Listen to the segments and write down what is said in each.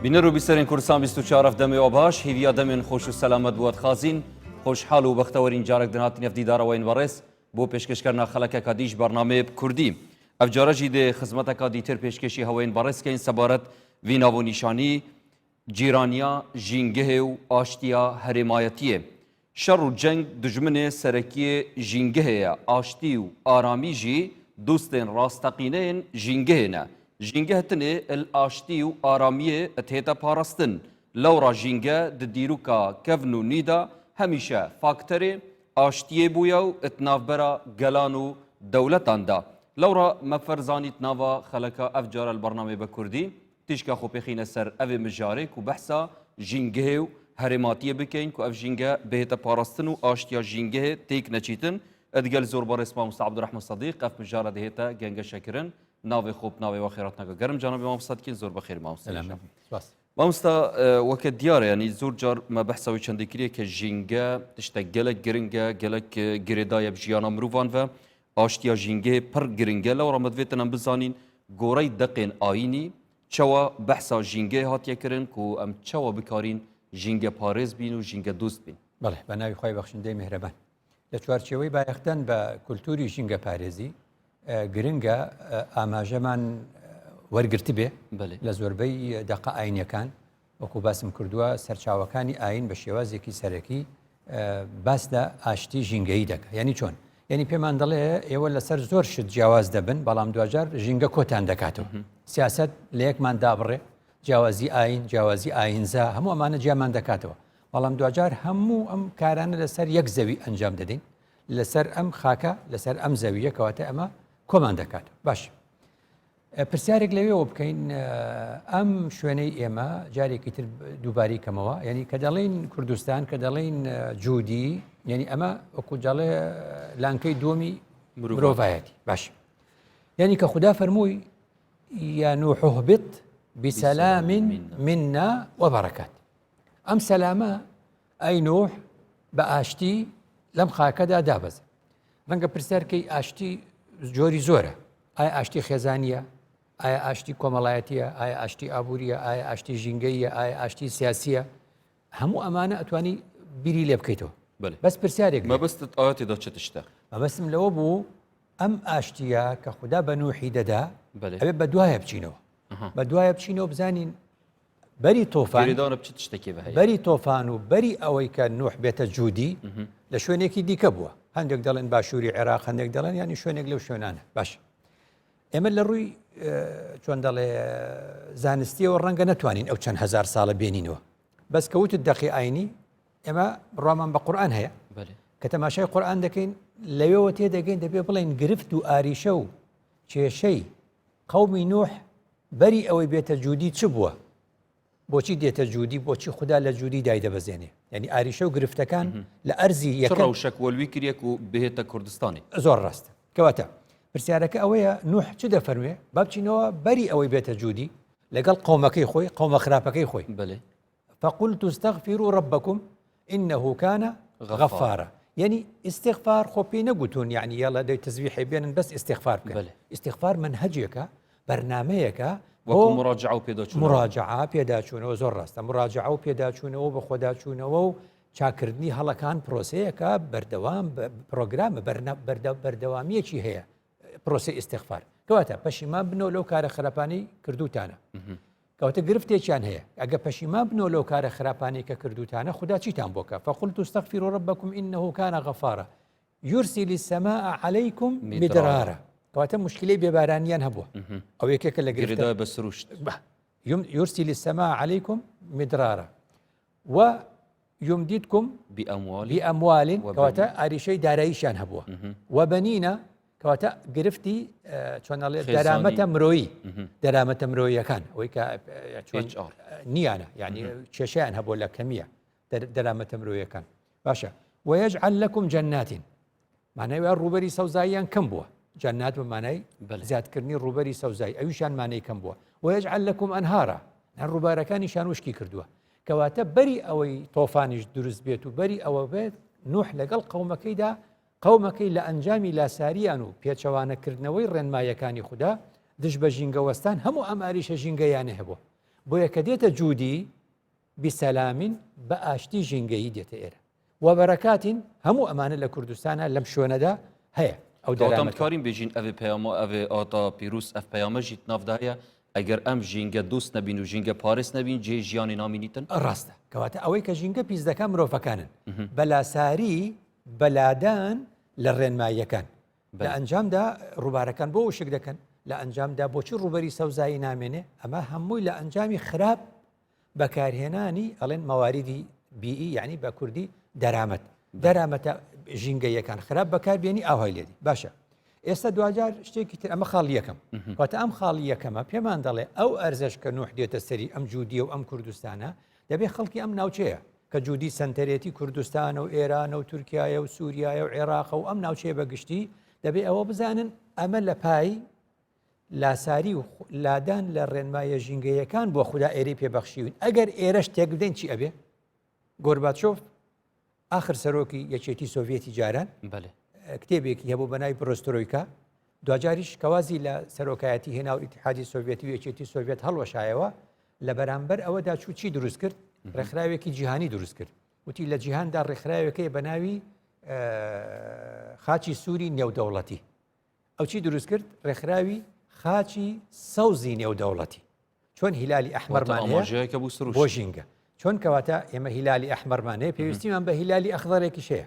بینەر و بیسەرین کوردستان 24 دەمەوە باش هیویا دەمێن خۆش و سەلامەت بووەت خازین خۆشحاڵ و بەختەوەرین جارێک دنهاتی نەفدیدارەوەین بەڕێز بۆ پێشکەشکردنا خەڵەکێکا دیش بەرنامەیە کوردی ئەف جارەژی دێ خزمەتەکە دیتر پێشکەشی هەوەین بەڕێزکەین سەبارەت وی ناو و نیشانی جیرانیا ژینگەهێ و ئاشتیا هەرێمایەتیە شەڕ و جەنگ دژمنێ سەرەکیە ژینگەهەیە ئاشتی و ئارامی ژی دوستên rastaqîneyên jîngehê ne. Jîngeh tinê il aştî û aramiyê et hêta parastin. Lewra jîngeh di dîrûka kevn û nîda hemîşe fakterê aştiyê bûye û et navbera gelan û dewletan da. Lewra me ferzanît nava xeleka ev cara li bernamê be Kurdî tîşka xwe pêxîne ser evê mijarê ku behsa jîngehê û herêmatiyê bikin ku ev jîngeh bihête parastin û aştiya jîngehê têk neçîtin. ادگل زور بارس ما مستعد عبدالرحمن صدیق قف مجارد هیتا گنگ شکرن ناوی خوب ناوی وخیرات نگا گرم جناب ما مستعد کن زور بخیر ما مستعد ما مستعد وقت دیاره یعنی زور جار ما بحثوی چندی کریه که جینگه تشت گلک گرنگه گلک گریدای بجیانا مروفان و آشتیا جینگه پر گرنگه لو رمضویتن هم بزانین گوری دقین آینی چوا بحثا جینگه هاتیه کرن کو ام چوا بکارین جینگه پارز بین و جینگه دوست بین بله بناوی خواهی بخشنده مهربان لە چوارچێوەی بایەختن بە کولتوری ژینگە پارێزی گرنگە ئاماژەمان وەرگرت بێ لە زۆربەی دەقە ئاینەکان وەکو باسم کردووە سەرچاوەکانی ئاین بە شێوازێکی سەرەکی باس لە ئاشتی ژینگەیی دەکە یعنی چۆن یعنی پێمان دەڵێ ئێوە لەسەر زۆر شت جیاواز دەبن بەڵام دوجار ژینگە کۆتان دەکاتەوە سیاست لە یەکمان دابڕێ جیاوازی ئاین جیاوازی ئاینزا هەموو ئەمانە جیامان دەکاتەوە بەڵام دوجار هەموو ئەم کارانە لەسەر یەک زەوی ئەنجام دەدەین لەسەر ئەم خاکە لەسەر ئەم زەویە کەواتە ئەمە کۆمان دەکات باش پرسیارێک لەوێەوە بکەین ئەم شوێنەی ئێمە جارێکی تر دووباری کەمەوە یعنی کە دەڵێن کوردستان کە دەڵێن جوودی یعنی ئەمە وەکو جەڵێ لانکەی دووەمی مرۆڤایەتی باش یعنی کە خوددا فەرمووی یا نوح اهبط بسلام منا وبركات ئەم سەلامە ئەی نوح بە ئاشتی لەم خاکەدا دابەزە ڕەنگە پرسیارکەی ئاشتی جۆری زۆرە ئایا ئاشتی خێزانیە ئایا ئاشتی کۆمەڵایەتیە ئایا ئاشتی ئابوووریە ئایا ئاشتی ژینگەیە ئایا ئاشتی سیاسیە هەموو ئەمانە ئەتوانی بیری لێ بکەیتەوە بەس پرسیارێک مەبەستت ئاەتێدا چ تشتە مەبەستم لەوە بوو ئەم ئاشتیە کە خوددا بە نوحی دەدا ئەوێ بە دوایە بچینەوە بە دوایە بچینەوە بزانین بەری تۆفان بەری تۆفان و بەری ئەوەی کە نوح بێتە جوودی لە شوێنێکی دیکە بووە هەندێک دەڵێن باشووری عێراق هەندێک دەڵێن ینی شوێنێک لەو شوێنانە باش ئێمە لە ڕووی چۆن دەڵێ زانستیەوە ڕەنگە نەتوانین ئەو چەند هەزار ساڵە بێنینەوە بەس کەوتت دەقی ئاینی ئێمە ڕوامان بە قورئان هەیە کە تەماشای قورئان دەکەین لەوێەوە تێدەگەین دەبێ بڵێن گرفت و ئاریشە و کێشەی قەومی نوح بەری ئەوەی بێتە جوودی چ بووە بۆچی دێتە جوودی بۆچی خوددا لە جوودی دایدەبەزێنێ یعنی ئاریشە و گرفتەکان لە ئەرزی یەکەم شەکوەلوی کریەک و بهێتە کوردستانی زۆر ڕاستە کەواتە پرسیارەکە ئەوەیە نوح چ دەفەرموێ با بچینەوە بەری ئەوەی بێتە جوودی لەگەڵ قەومەکەی خۆی قەومە خراپەکەی خۆی فقلت استغفروا ربكم إنه كان غفارا يعني استغفار خو پێی نەگوتون يعني يلا دەی تەسبیحی بێنن بەس استغفار بکەن استغفار منهجێکە بەرنامەیەکە وەکو مراجعە پێداچوونەوە زۆر ڕاستە مراجعە و پێداچوونەوە بە خۆداچوونەوە و چاکردنی هەڵەکان پرۆسەیەکە بەردەوام پرۆگرامە بەردەوامیەکی هەیە پرۆسی ئیستیغفار کەواتە پەشیمان بنەوە لەو کارە خراپانەی کردوتانە کەواتە گرفتێکیان هەیە ئەگە پەشیمان بنەوە لەو کارە خراپانەی کە کردوتانە خوددا چیتان بۆکە فقلت استغفروا ربكم إنه كان غفارا يرسل السماء عليكم مدرارا کەواتە مشکلەی بێبارانیان هەبووە ئەو یەکێکە لە گرێدای بە سروشت يرسل السماء عليكم مدرارا ويمددكم بأموال کەواتە ئاریشەی داراییشان هەبووە وبنينا کەواتە گرفتی چۆن دەڵێ دەرامەتە مرۆیی دەرامەتە مرۆییەکان ئەوەی کە نیانە یعنی کێشەیان هەبووە لە کەمیە دەرامەتە مرۆییەکان باشە ويجعل لكم جنات معنای ڕوبەری سەوزاییان کەم بووە جنات بمانای زیادکردنی ڕوبەری سەوزایی ئەویشان مانەی کەم بووە ويجعل لكم أنهارا ڕووبارەکانیشان وشکی کردووە کەواتە بەری ئەوەی تۆفانیش دروست بێت و بەری ئەوە بێت نوح لەگەڵ قەومەکەیدا قەومەکەی لە ئەنجامی لاساریان و پێچەوانەکردنەوەی ڕێنمایەکانی خوددا دش بە ژینگەوەستان هەموو ئەماریشە ژینگەیانە هەبووە بۆیە کە دێتە جوودی بسەلامین بە ئاشتی ژینگەیی دێتە ئێرە و بەرەکاتین هەموو ئەمانە لە کوردستانە لەم شوێنەدا هەیە ئەو دەرامەتکارین بێژین ئەوێ پەیامە ئەوێ ئاتا پیرروس ئەف پەیامەژیت نافدایە ئەگەر ئەم ژینگە دوست نەبین و ژینگە پارێز نەبین جێ ژیانی نامینیتن ڕاستە کەواتە ئەوەی کە ژینگە پیس دەکە مرۆڤەکانن بەلاساری بەلادان لە ڕێنماییەکان لە ئەنجامدا ڕووبارەکان بۆ وشک دەکەن لە ئەنجامدا بۆچی ڕوبەری سەوزایی نامێنێ ئەمە هەمووی لە ئەنجامی خراپ بەکارهێنانی ئەڵێن مەواریدی بیئی یعنی بە کوردی دەرامەتە ژینگەیەکان خراپ بەکاربیێنی ئاوهای لێدی باشە ئێستا دوجار شتێکی تر ئەمە خاڵی یەکەم کاتە ئەم خاڵی یەکەمە پێمان دەڵێ ئەو ئەرزش کە نوح دێتە سەری ئەم جوودیە و ئەم کوردستانە دەبێت خەڵکی ئەم ناوچەیە کە جوودی سنتەرێتی کوردستانە و ئێرانە و تورکایە و سووریایە و عێراق و ئەم ناوچەیە بەگشتی دەبێت ئەوە بزانن ئەمە لە پای لاساری و لادان لە ڕێنمایە ژینگەیەکان بۆ خوددا ئێرەی پێبەخشیون ئەگەر ئێرەش تێک بدەین چی ئەبێ گۆرباچۆف آخر سەرۆکی یەکێتی سۆڤێتی جاران کتێبێکی هەبوو بەناوی پرۆستۆرۆیکا دوجاریش کەوازی لە سەرۆکایەتی هێنا و ئیتحادی سۆڤێتی و یەکێتی سۆڤێت هەڵوەشایەوە لە بەرامبەر ئەوەدا چوو چی دروست کرد ڕێکخراوێکی جیهانی دروست کرد وتی لە جیهاندا ڕێکخراوێکەیە بەناوی خاچی سووری نێودەوڵەتی ئەو چی دروست کرد ڕێکخراوی خاچی سەوزی نێودەوڵەتی چۆن هیلالی ئەحمەرمانەیە بۆ ژینگە چۆن کەواتە ئێمە هیلالی ئەحمەرمانەیە پێویستیمان بە هیلالی ئەخضەرێکی شەیە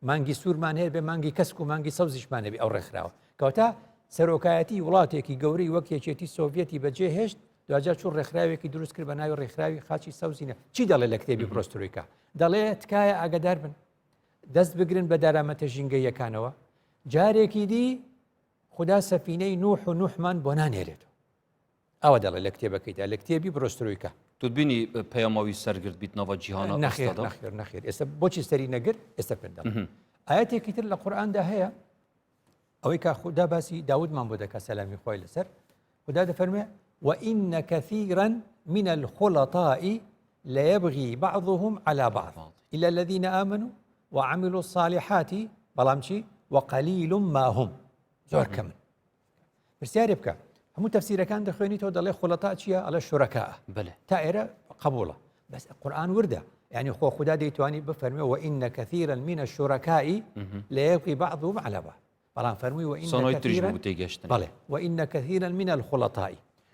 مانگی سوورمان هەیە بێ مانگی کەسک و مانگی سەوزیشمانە بێ ئەو ڕێکخراوە کەواتە سەرۆکایەتی وڵاتێکی گەورەی وەک یەکێتی سۆڤێتی بەجێهێشت دوجار چوون ڕێکخراوێکی دروست کرد بە ناوی ڕێکخراوی خاچی سەوزینە چی دەڵێ لە کتێبی پرۆستۆرۆیکا دەڵێ تکایە ئاگادار بن دەست بگرن بە دارامەتە ژینگەیەکانەوە جارێکی دی خدا سەفینەی نوح و نوحمان بۆ نانێرێتەوە ئەوە دەڵێ لە کتێبەکەیدا لە کتێبی پرۆستۆرۆیکا توبینی پەیاماوی سەرگرت بیت ناوە جیهانە نەخێر ئێستا بۆچی سەری نەگرت ئێستا پێدام ئاەتێکی تر لە قورئاندا هەیە ئەوەی کا خدا باسی داودمان بۆ دەکات سەلامی خۆی لەسەر خدا دەفەرمێ وإن كثيرا من الخلطاء ليبغي بعضهم على بعض إلا الذين آمنوا وعملوا الصالحات بەڵام چی وقليل ما هم زۆر کەمن پرسیارێ بکە هەموو تەفسیرەکان دەخوێنیتەوە دەڵێ خولەتا چییە ئەڵە شورەکاء تا ئێرە قبوڵە بەس قورئان وردە يعني خۆ خدا دەیتوانی بفەرمێ وإن كثيرا من الشركاء ليبغي بعضهم على بعض بەڵام فەرمووی وإن كثيرا من الخلطاء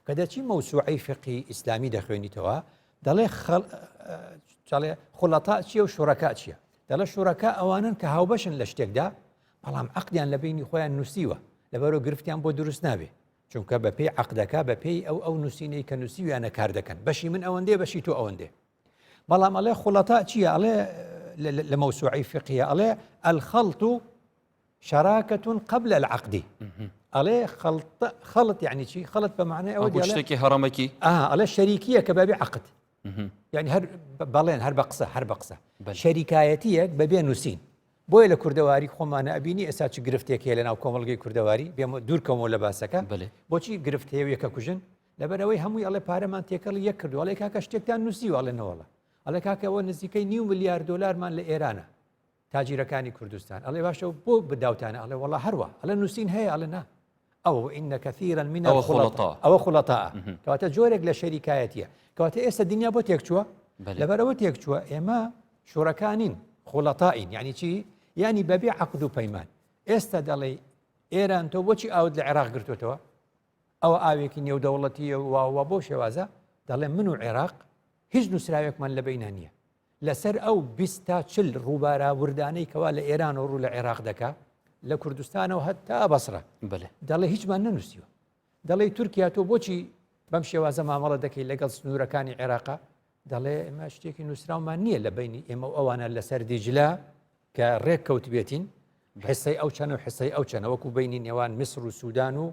کە دەچی مەوسوعەی فقهی ئیسلامی دەخوێنیتەوە دەڵێ خولەتا چییە و شورەکا چییە دەڵێ شورەکا ئەوانن کە هاوبەشن لە شتێکدا بەڵام عەقدیان لە بینی خۆیان نووسیوە لەبەرەوە گرفتیان بۆ دروست نابێ چونکە بە پێی عەقدەکە بە پێی ئەو نووسینەی کە نووسیویانە کار دەکەن بەشی من ئەوەندێ بەشی تۆ ئەوەندێ بەڵام ئەڵێ خولەتا چییە ئەڵێ لە مەوسوعەی فقهیە ئەڵێ الخەڵط شراكة قبل العقد ئەڵێ خەڵت یعنی چی خەڵت بە معنای ئەوە شتێکی هەڕەمەکی ئەڵێ شەریکیە کە بەبێ عقد یعنی هەر بەڵێن هەر بە قسە شەریکایەتیەک بەبێ نووسین بۆیە لە کوردەواری خۆمانە ئەبینی ئێستا چ گرفتێک هەیە لە ناو کۆمەڵگەی کوردەواری بێم دوورکەمەوە لە باسەکە بۆچی گرفت هەیە یەکە کوژن لەبەرەوەی هەمووی ئەڵێ پارەمان تێکەڵی یەک کردو ئەڵێ کاکە شتێکتان نووسیوە ئەڵێنەوەڵە ئەڵێ کاکەەوە نزیکەی 9 ملیار دۆلارمان لە ئێرانە تاجیرەکانی کوردستان ئەڵێ باشە بۆ بداوتانە ئەڵێ وەڵا هەروە ئەڵێ نووسین هەیە ئەڵێ نا ئەو إن كثيرا من الخلطاء ئەوە خولەتاء کەواتە جۆرێک لە شەریکایەتیە کەواتە ئێستا دنیا بۆ تێک چووە لەبەرەوە تێک چووە ئێمە شوڕەکانین خولەتائین یعنی چی یعنی بەبێ عەقد و پەیمان ئێستا دەڵێ ئێران تۆ بۆچی ئاوت لە عێراق گرتوتەوە ئەوە ئاوێکی نێودەوڵەتیە و بۆ شێوازە دەڵێ من و عێراق هیچ نووسراوێکمان لە بەینا نییە لەسەر ئەو 20 تا 40 ڕووبارە وردانەی کەوا لە ئێران و ڕوو لە عێراق دەکا لە کوردستانەوە هەتا بەسرە دەڵێ هیچمان نەنووسیوە دەڵێ تورکیا تۆ بۆچی بەم شێوازە مامەڵە دەکەی لەگەڵ سنوورەکانی عێراقا دەڵێ ئێمە شتێکی نووسراومان نییە لە بینی ئێمە ئەوانە لەسەر دیجلا کە ڕێک کەوت بێتین حسەی ئەو چەنە و حسەی ئەو چەنە وەکو بینی نێوان میسر و سوودان و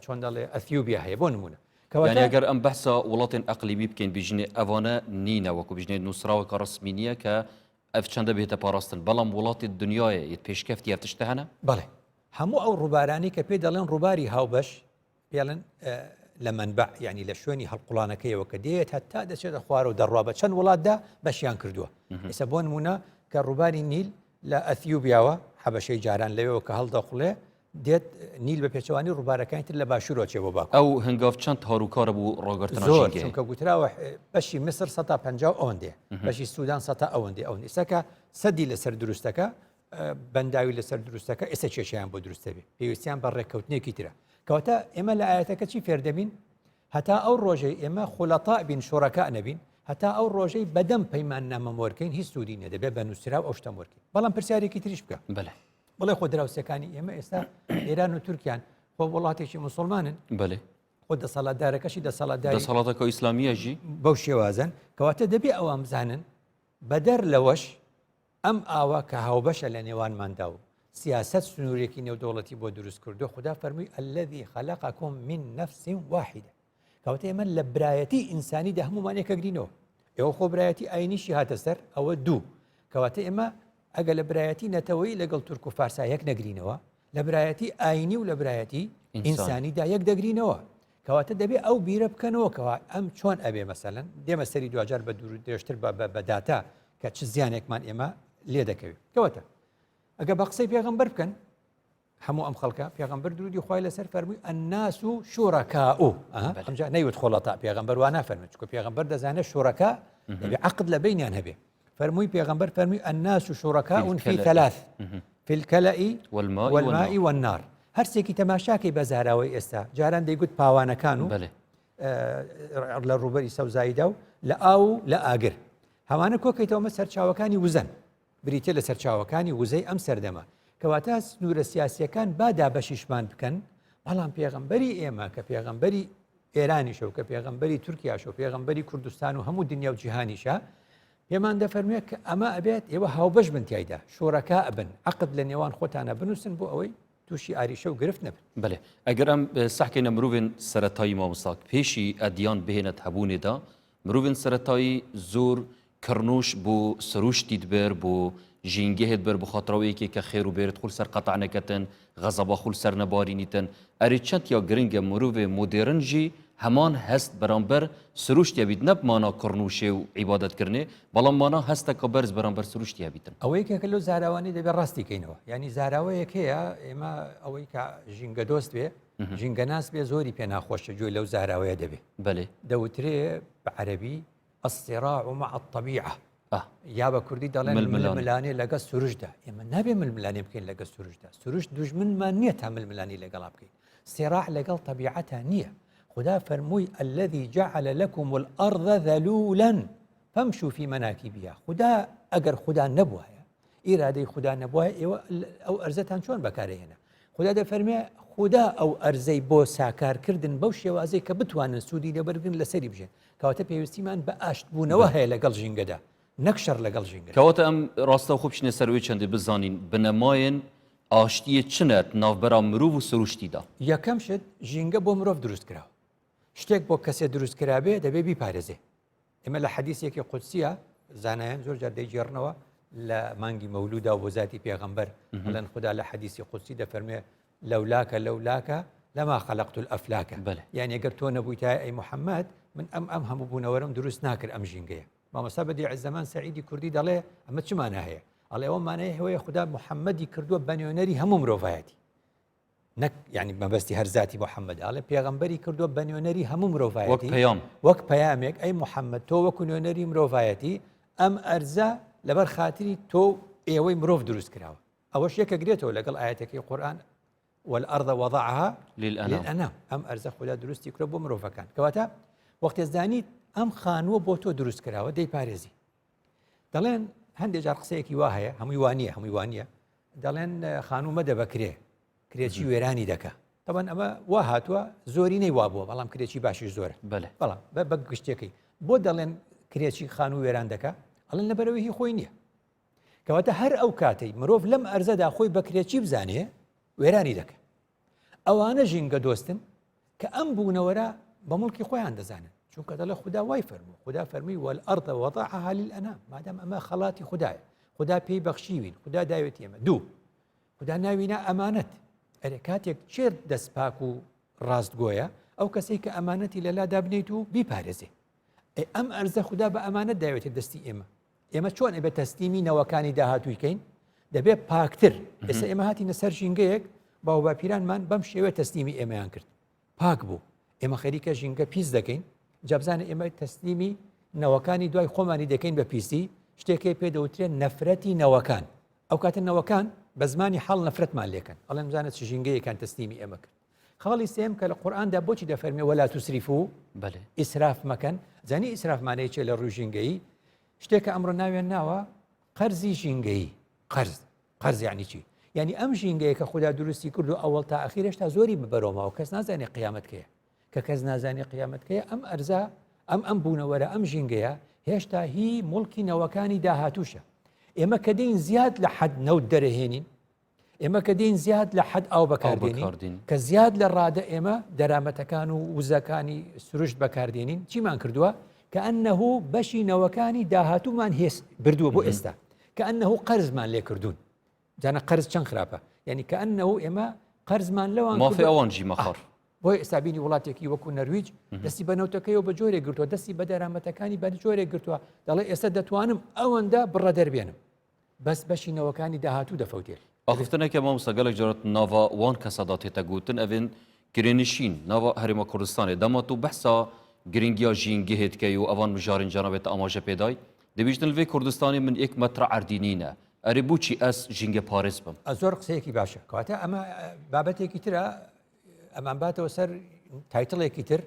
چۆن دەڵێ ئەثیوبیا هەیە بۆ نمونە يعني ئەگەر ئەم بەحسە وڵاتین ئەقلیمی بکەین بژنێ ئەوانە نینە وەکو بژنێ نووسراوەکە ڕسمی نییە کە ئەف چەندە بێتە پاراستن بەڵام وڵاتی دنیاە یت پێشکەفتی هەفتشتە هەنە بەڵێ هەموو ئەو ڕووبارانی کە پێ دەڵێن ڕووباری هاوبەش پێڵێن لە منبع یعنی لە شوێنی هەڵقوڵانەکەیەوە کە دێت هەتا دەچێتە خوارە و دەڕوا بە چەند وڵاتدا بەشیان کردووە ئێستا بۆ نمونە کە ڕووباری نیل لە ئەثیوبیاوە حەبەشەی جاران لەوێەوە کە هەڵدەخڵێ دێت نیل بە پێچەوانی ڕووبارەکانی تر لە باشوورۆچێ بۆ باکو ئەو هەنگاو چەند هاروکارە بوو ڕۆگەرتنا زۆر ژینگەی چونکە گوتراوە بەشی مسر 150 ئەوەندێ بەشی سوودان 100 ئەوەندێ ئەو ئێساکە سەدی لەسەر دروستەکە بەنداوی لەسەر دروستەکە ئێستا کێشیان بۆ دروستە بێ پێویستیان بە ڕێککەوتنێکی ترە کەواتە ئێمە لە ئاەتەکە چی فێر دەبین هەتا ئەو ڕۆژەی ئێمە خولەتا بین شۆڕەکە نەبین هەتا ئەو ڕۆژەی بەدەم پەیمان نامەمۆرکەین هیچ سوودی نەدەبێت بە نووسرا ئەو شتەمۆرکی بەڵام پرسیارێکی تریش بکە بڵێ خۆ دراوسەکانی ئێمە ئێستا ئێران و تورکیان خۆ وڵاتێکی مسلمانن خۆ دەسەڵاتدارەکەشی دەسەڵاتەکە ئیسلامیەژی بەو شێوازن کەواتە دەبێ ئەوان بزانن بەدەر لەوەش ئەم ئاوا کە هاوبەشە لە نێوانماندا و سیاست سنوورێکی نێودوڵەتی بۆ دروست کردو خدا فەرمووی الذي خلقكم من نفس واحدة کەواتە ئێمە لە برایەتی ئینسانیدا هەمومان یەکەگرینەوە ئێوە خۆ برایەتی ئاینیشی هاتە سەر ئەوە دوو کەواتە ئێمە ئەگە لە برایەتی نەتەوەی لەگەڵ تورک و فارسا یەک نەگرینەوە لە برایەتی ئاینی و لە برایەتی ئینسانیدا یەک دەگرینەوە کەواتە دەبێت ئەو بیرە بکەنەوە کەوا ئەم چۆن ئەبێ مەسەلەن دێمە سەری دوجار بە دوور درێژتر بە داتا کە چ زیانێکمان ئێمە لێ دەکەوێت کەواتە ئەگە بە قسەی پێغەمبەر بکەن هەموو ئەم خەڵکە پێغەمبەر درودی خوای لەسەر فەرمووی الناس شوڕەکاء ئەمجا نەیوت خۆڵەتا پێغەمبەر وا نافەرمێت چونکە پێغەمبەر دەزانێت شوڕەکە دەبێ عەقد لە بینیان هەبێ فەرمووی پێغەمبەر فەرمووی الناس شوڕەکاء في ثلاث في الكلأ والماء والنار هەرسێکی تەماشاکەی بە زاراوەی ئێستا جاران دەیگوت پاوانەکان و لە ڕوبەری سەوزاییدا و لە ئاو لە ئاگر هەمانە کۆکەیتەوە سەرچاوەکانی وزن بریتە لە سەرچاوەکانی وزەی ئەم سەردەمە کەواتە سنوورە سیاسیەکان بادا بەشیشمان بکەن بەڵام پێغەمبەری ئێمە کە پێغەمبەری ئێرانیشە و کە پێغەمبەری تورکیاشە و پێغەمبەری کوردستان و هەموو دنیا و جیهانیشە پێمان دەفەرمێت کە ئەمە ئەبێت ئێوە هاوبەش بن تایدا شۆڕەکە ئەبن عەقد لە نێوان خۆتانە بنووسن بۆ ئەوەی تووشی ئاریشە و گرفت نەبن بەێ ئەگەر ئەم سەحکەینە مرۆڤێن سەرەتایی مامۆستاک پێشی ئەدیان بهێنێت هەبوونێدا مرۆڤێن سەرەتایی زۆر کڕنوش بۆ سروشتی دبەر بۆ ژینگەهێت بەر بخاتڕەوەیەکی کە خێر و بێرت خول سەر قەتع نەکەتن غەزەبە خول سەر نەبارینیتن ئەری چەند یا گرنگە مرۆڤێ مۆدێرنژی هەمان هەست بەرامبەر سروشتیا بیت نەبمانە کڕنوشێ و عیبادەتکردنێ بەڵام مانە هەستەکە بەرز بەرامبەر سروشتیا بیتن ئەوەی کەکە لەو زاراوانی دەبێت ڕاستی کەینەوە ینی زاراوەیەک هەیە ئێمە ئەوەی کە ژینگە دۆست بێ ژینگە ناس بێ زۆری پێ ناخۆشە جوێ لەو زاراوەیە دەبێت بەێ دەوترێ بە عەرەبی الصراع مع الطبيعة یا بە کوردی دەڵێن ململانێ لەگە سروشدا ئێمە نابێ ململانێ بکەین لەگە سروشدا سروش دوژمنمان نییە تا ململانی لەگەڵا بکەین صراع لەگەڵ طبیعەتە نییە خدا فەرمووی الذي جعل لكم الأرض ذلولا فامشوا في مناكبها خدا ئەگەر خدا نەبووایە ئیرادەی خدا نەبووە ئێوە ئەو ئەرزەتان چۆن بەکارهێنا خدا دەفەرمێ خدا ئەو ئەرزەی بۆ ساکارکردن بەو شێوازەی کە بتوانن سوودی لەبەرگن لەسەری بژێن کەواتە پێویستیمان بە ئاشت بوونەوە هەیە لەگەڵ ژینگەدا نەکشەر لەگەڵ ژینگە کەواتە ئەم ڕاستە خۆ بچنە سەروی چەندی بزانین بنەمایەن ئاشتیە چنێت ناوبەرا مرۆڤ و سروشتیدا یەکەم شت ژینگە بۆ مرۆڤ دروست کراوە شتێک بۆ کەسێ دروست کرابێ دەبێ بیپارێزێ ئێمە لە حەدیثێکی قودسیە زانایان زۆر جار دەیجێڕنەوە لە مانگی مەولودا و بۆ ذاتی پێغەمبەر بەڵێن خدا لە حەدیثی قودسی دەفەرمێ لەولاکە لەما خەلەقت الأفلاک یعنی ئەگەر تۆ نەبوویتایە ئەی محەممەد من ئەم هەموو بوونەوەرم دروست ناکرد ئەم ژینگەیە مامۆستا بەدیع زەمان سەعیدی کوردی دەڵێ ئەمە چمانە هەیە ئەڵێ ئەوە مانەیە هەوەیە خدا محەممەدی کردووە بەنیۆنەری هەموو مرۆڤایەتی نەک یعنی مەبەستی هەر ذاتی محەممەد ئاڵێ پێغەمبەری کردووە بەنیۆنەری هەموو مرۆڤایەتی وەک پەیامێک ئەی محەممەد تۆ وەکو نوێنەری مرۆڤایەتی ئەم ئەرزە لەبەر خاتری تۆ ئێوەی مرۆڤ دروست کراوە ئەوەش یەکەگرێتەوە لەگەڵ ئاەتەکەی قورئان والأرض وضعها للأنام ئەم ئەرزە خدا دروستی کرد بۆ مرۆڤەکان کەواتە وەختێ زانیت ئەم خانووە بۆ تۆ دروست کراوە دەی پارێزی دەڵێن هەندێک جار قسەیەکی وا هەیە هەمووی وانە دەڵێن خانوو مەدە بەکرێ کرێکی وێرانی دەکە طبعاً ئەمە وا هاتووە زۆری نەی وا بووە بەڵام کرێکی باشیش زۆرە بەڵام بە گشتێکی بۆ دەڵێن کرێکی خانوو وێران دەکە ئەڵێن لەبەرەوەی خۆی نییە کەواتە هەر ئەو کاتەی مرۆڤ لەم ئەرزەدا خۆی بە کرێکی بزانێ وێرانی دەکە ئەوانە ژینگە دۆستن کە ئەم بوونەوەرە بە مڵکی خۆیان دەزانن چونکە دەڵێ خدا وای فەرموو خدا فەرمی والأرض وضعها للأنام مادام ئەمە خەڵاتی خدایە خدا پێی بەخشیوین خدا داوێت ئێمە دوو خدا ناوینە ئەمانەت ئەرێ کاتێک چێر دەستپاک و ڕاستگۆیە ئەو کەسەی کە ئەمانەتی لەلادا بنیت و بیپارێزێ ئەم ئەرزە خدا بە ئەمانەت داوێتێت دەستی ئێمە چۆن بە تەسلیمی نەوەکانی داهاتوویکەین دەبێت پاکتر ئێستا ئێمە هاتینە سەر ژینگەیەک باو باپیرانمان بەم شێوە تەسلیمی ئێمەیان کرد پاک بوو ئێمە خەریکە ژینگە پیس دەکەین جابزانە ئێمە تەسلیمی نەوەکانی دوای خۆمانی دەکەین بە پیسی شتێکی پێدەوترێن نەفرەتی نەوەکان ئەو کاتە نەوەکان بە زمانی حەڵ نەفرەتمان لێکن ئەڵێم زانە چ ژینگەیەکان تەسلیمی ئێمە کرد خاڵی سێم کە لە قورئاندا بۆچی دەفەرمێ وەلا توسریفو ئیسراف مەکەن زانی ئیسرافمانەیە چێ لە ڕووی ژینگەیی شتێکە ئەمڕۆ ناوێن ناوە قەرزی ژینگەیی قەرز یعنی چی یعنی ئەم ژینگەیە کە خوددا دروستی کرد و ئەوڵ تا ئەخیرش تا زۆری ببەرەوەمەوە کەس نازانێ قیامەتکەیە کە کەس نازانێ قیامەتکەیە ئەم ئەرزە ئەم بوونەوەرە ئەم ژینگەیە هێشتا هی مڵکی نەوەکانی داهاتووشە ئێمە کە دەین زیاد لە حەد نەوت دەرەهێنین ئێمە کە دەین زیاد لە حەد ئاو بەکاردێنین کە زیاد لە ڕادە ئێمە دەرامەتەکان و وزەکانی سروشت بەکاردێنین چیمان کردووە کە ئەنەه بەشی نەوەکانی داهاتوومان هێز بردووە بۆ ئێستا کە ئەنەه قەرزمان لێ کردوون جانە قەرز چەند خراپە یعنی کە ئەنەه ئێمە قەرزمان لەوان مافی ئەوانجی مەخەر بۆی ئێستابینی وڵاتێکی وەکو نەرویج دەستی بە نەوتەکەی و بە جۆرێک گرتووە دەستی بە دەرامەتەکانی بە جۆرێک گرتووە دەڵێ ئێستا دەتوانم ئەوەندە بڕە دەربێنم بەس بەشی نەوەکانی داهاتوو دەفەوتێت ئاخفتنێکە مامۆستا gelek جارت nava wan kesada tête gotin evên girênişîn nava Herêma Kurdistanê dema tu behsa giringiya jîngehê dike û evan mijarên canavê te amaje pêdayî dibîjtin li vê Kurdistanê min yek metra erdînî ne erê bûçî ez jîngê parêz bim زۆر قسەیەکی باشە کەواتە ئەمە بابەتێکی ترە ئەمان باتەوە سەر تایتڵێکی تر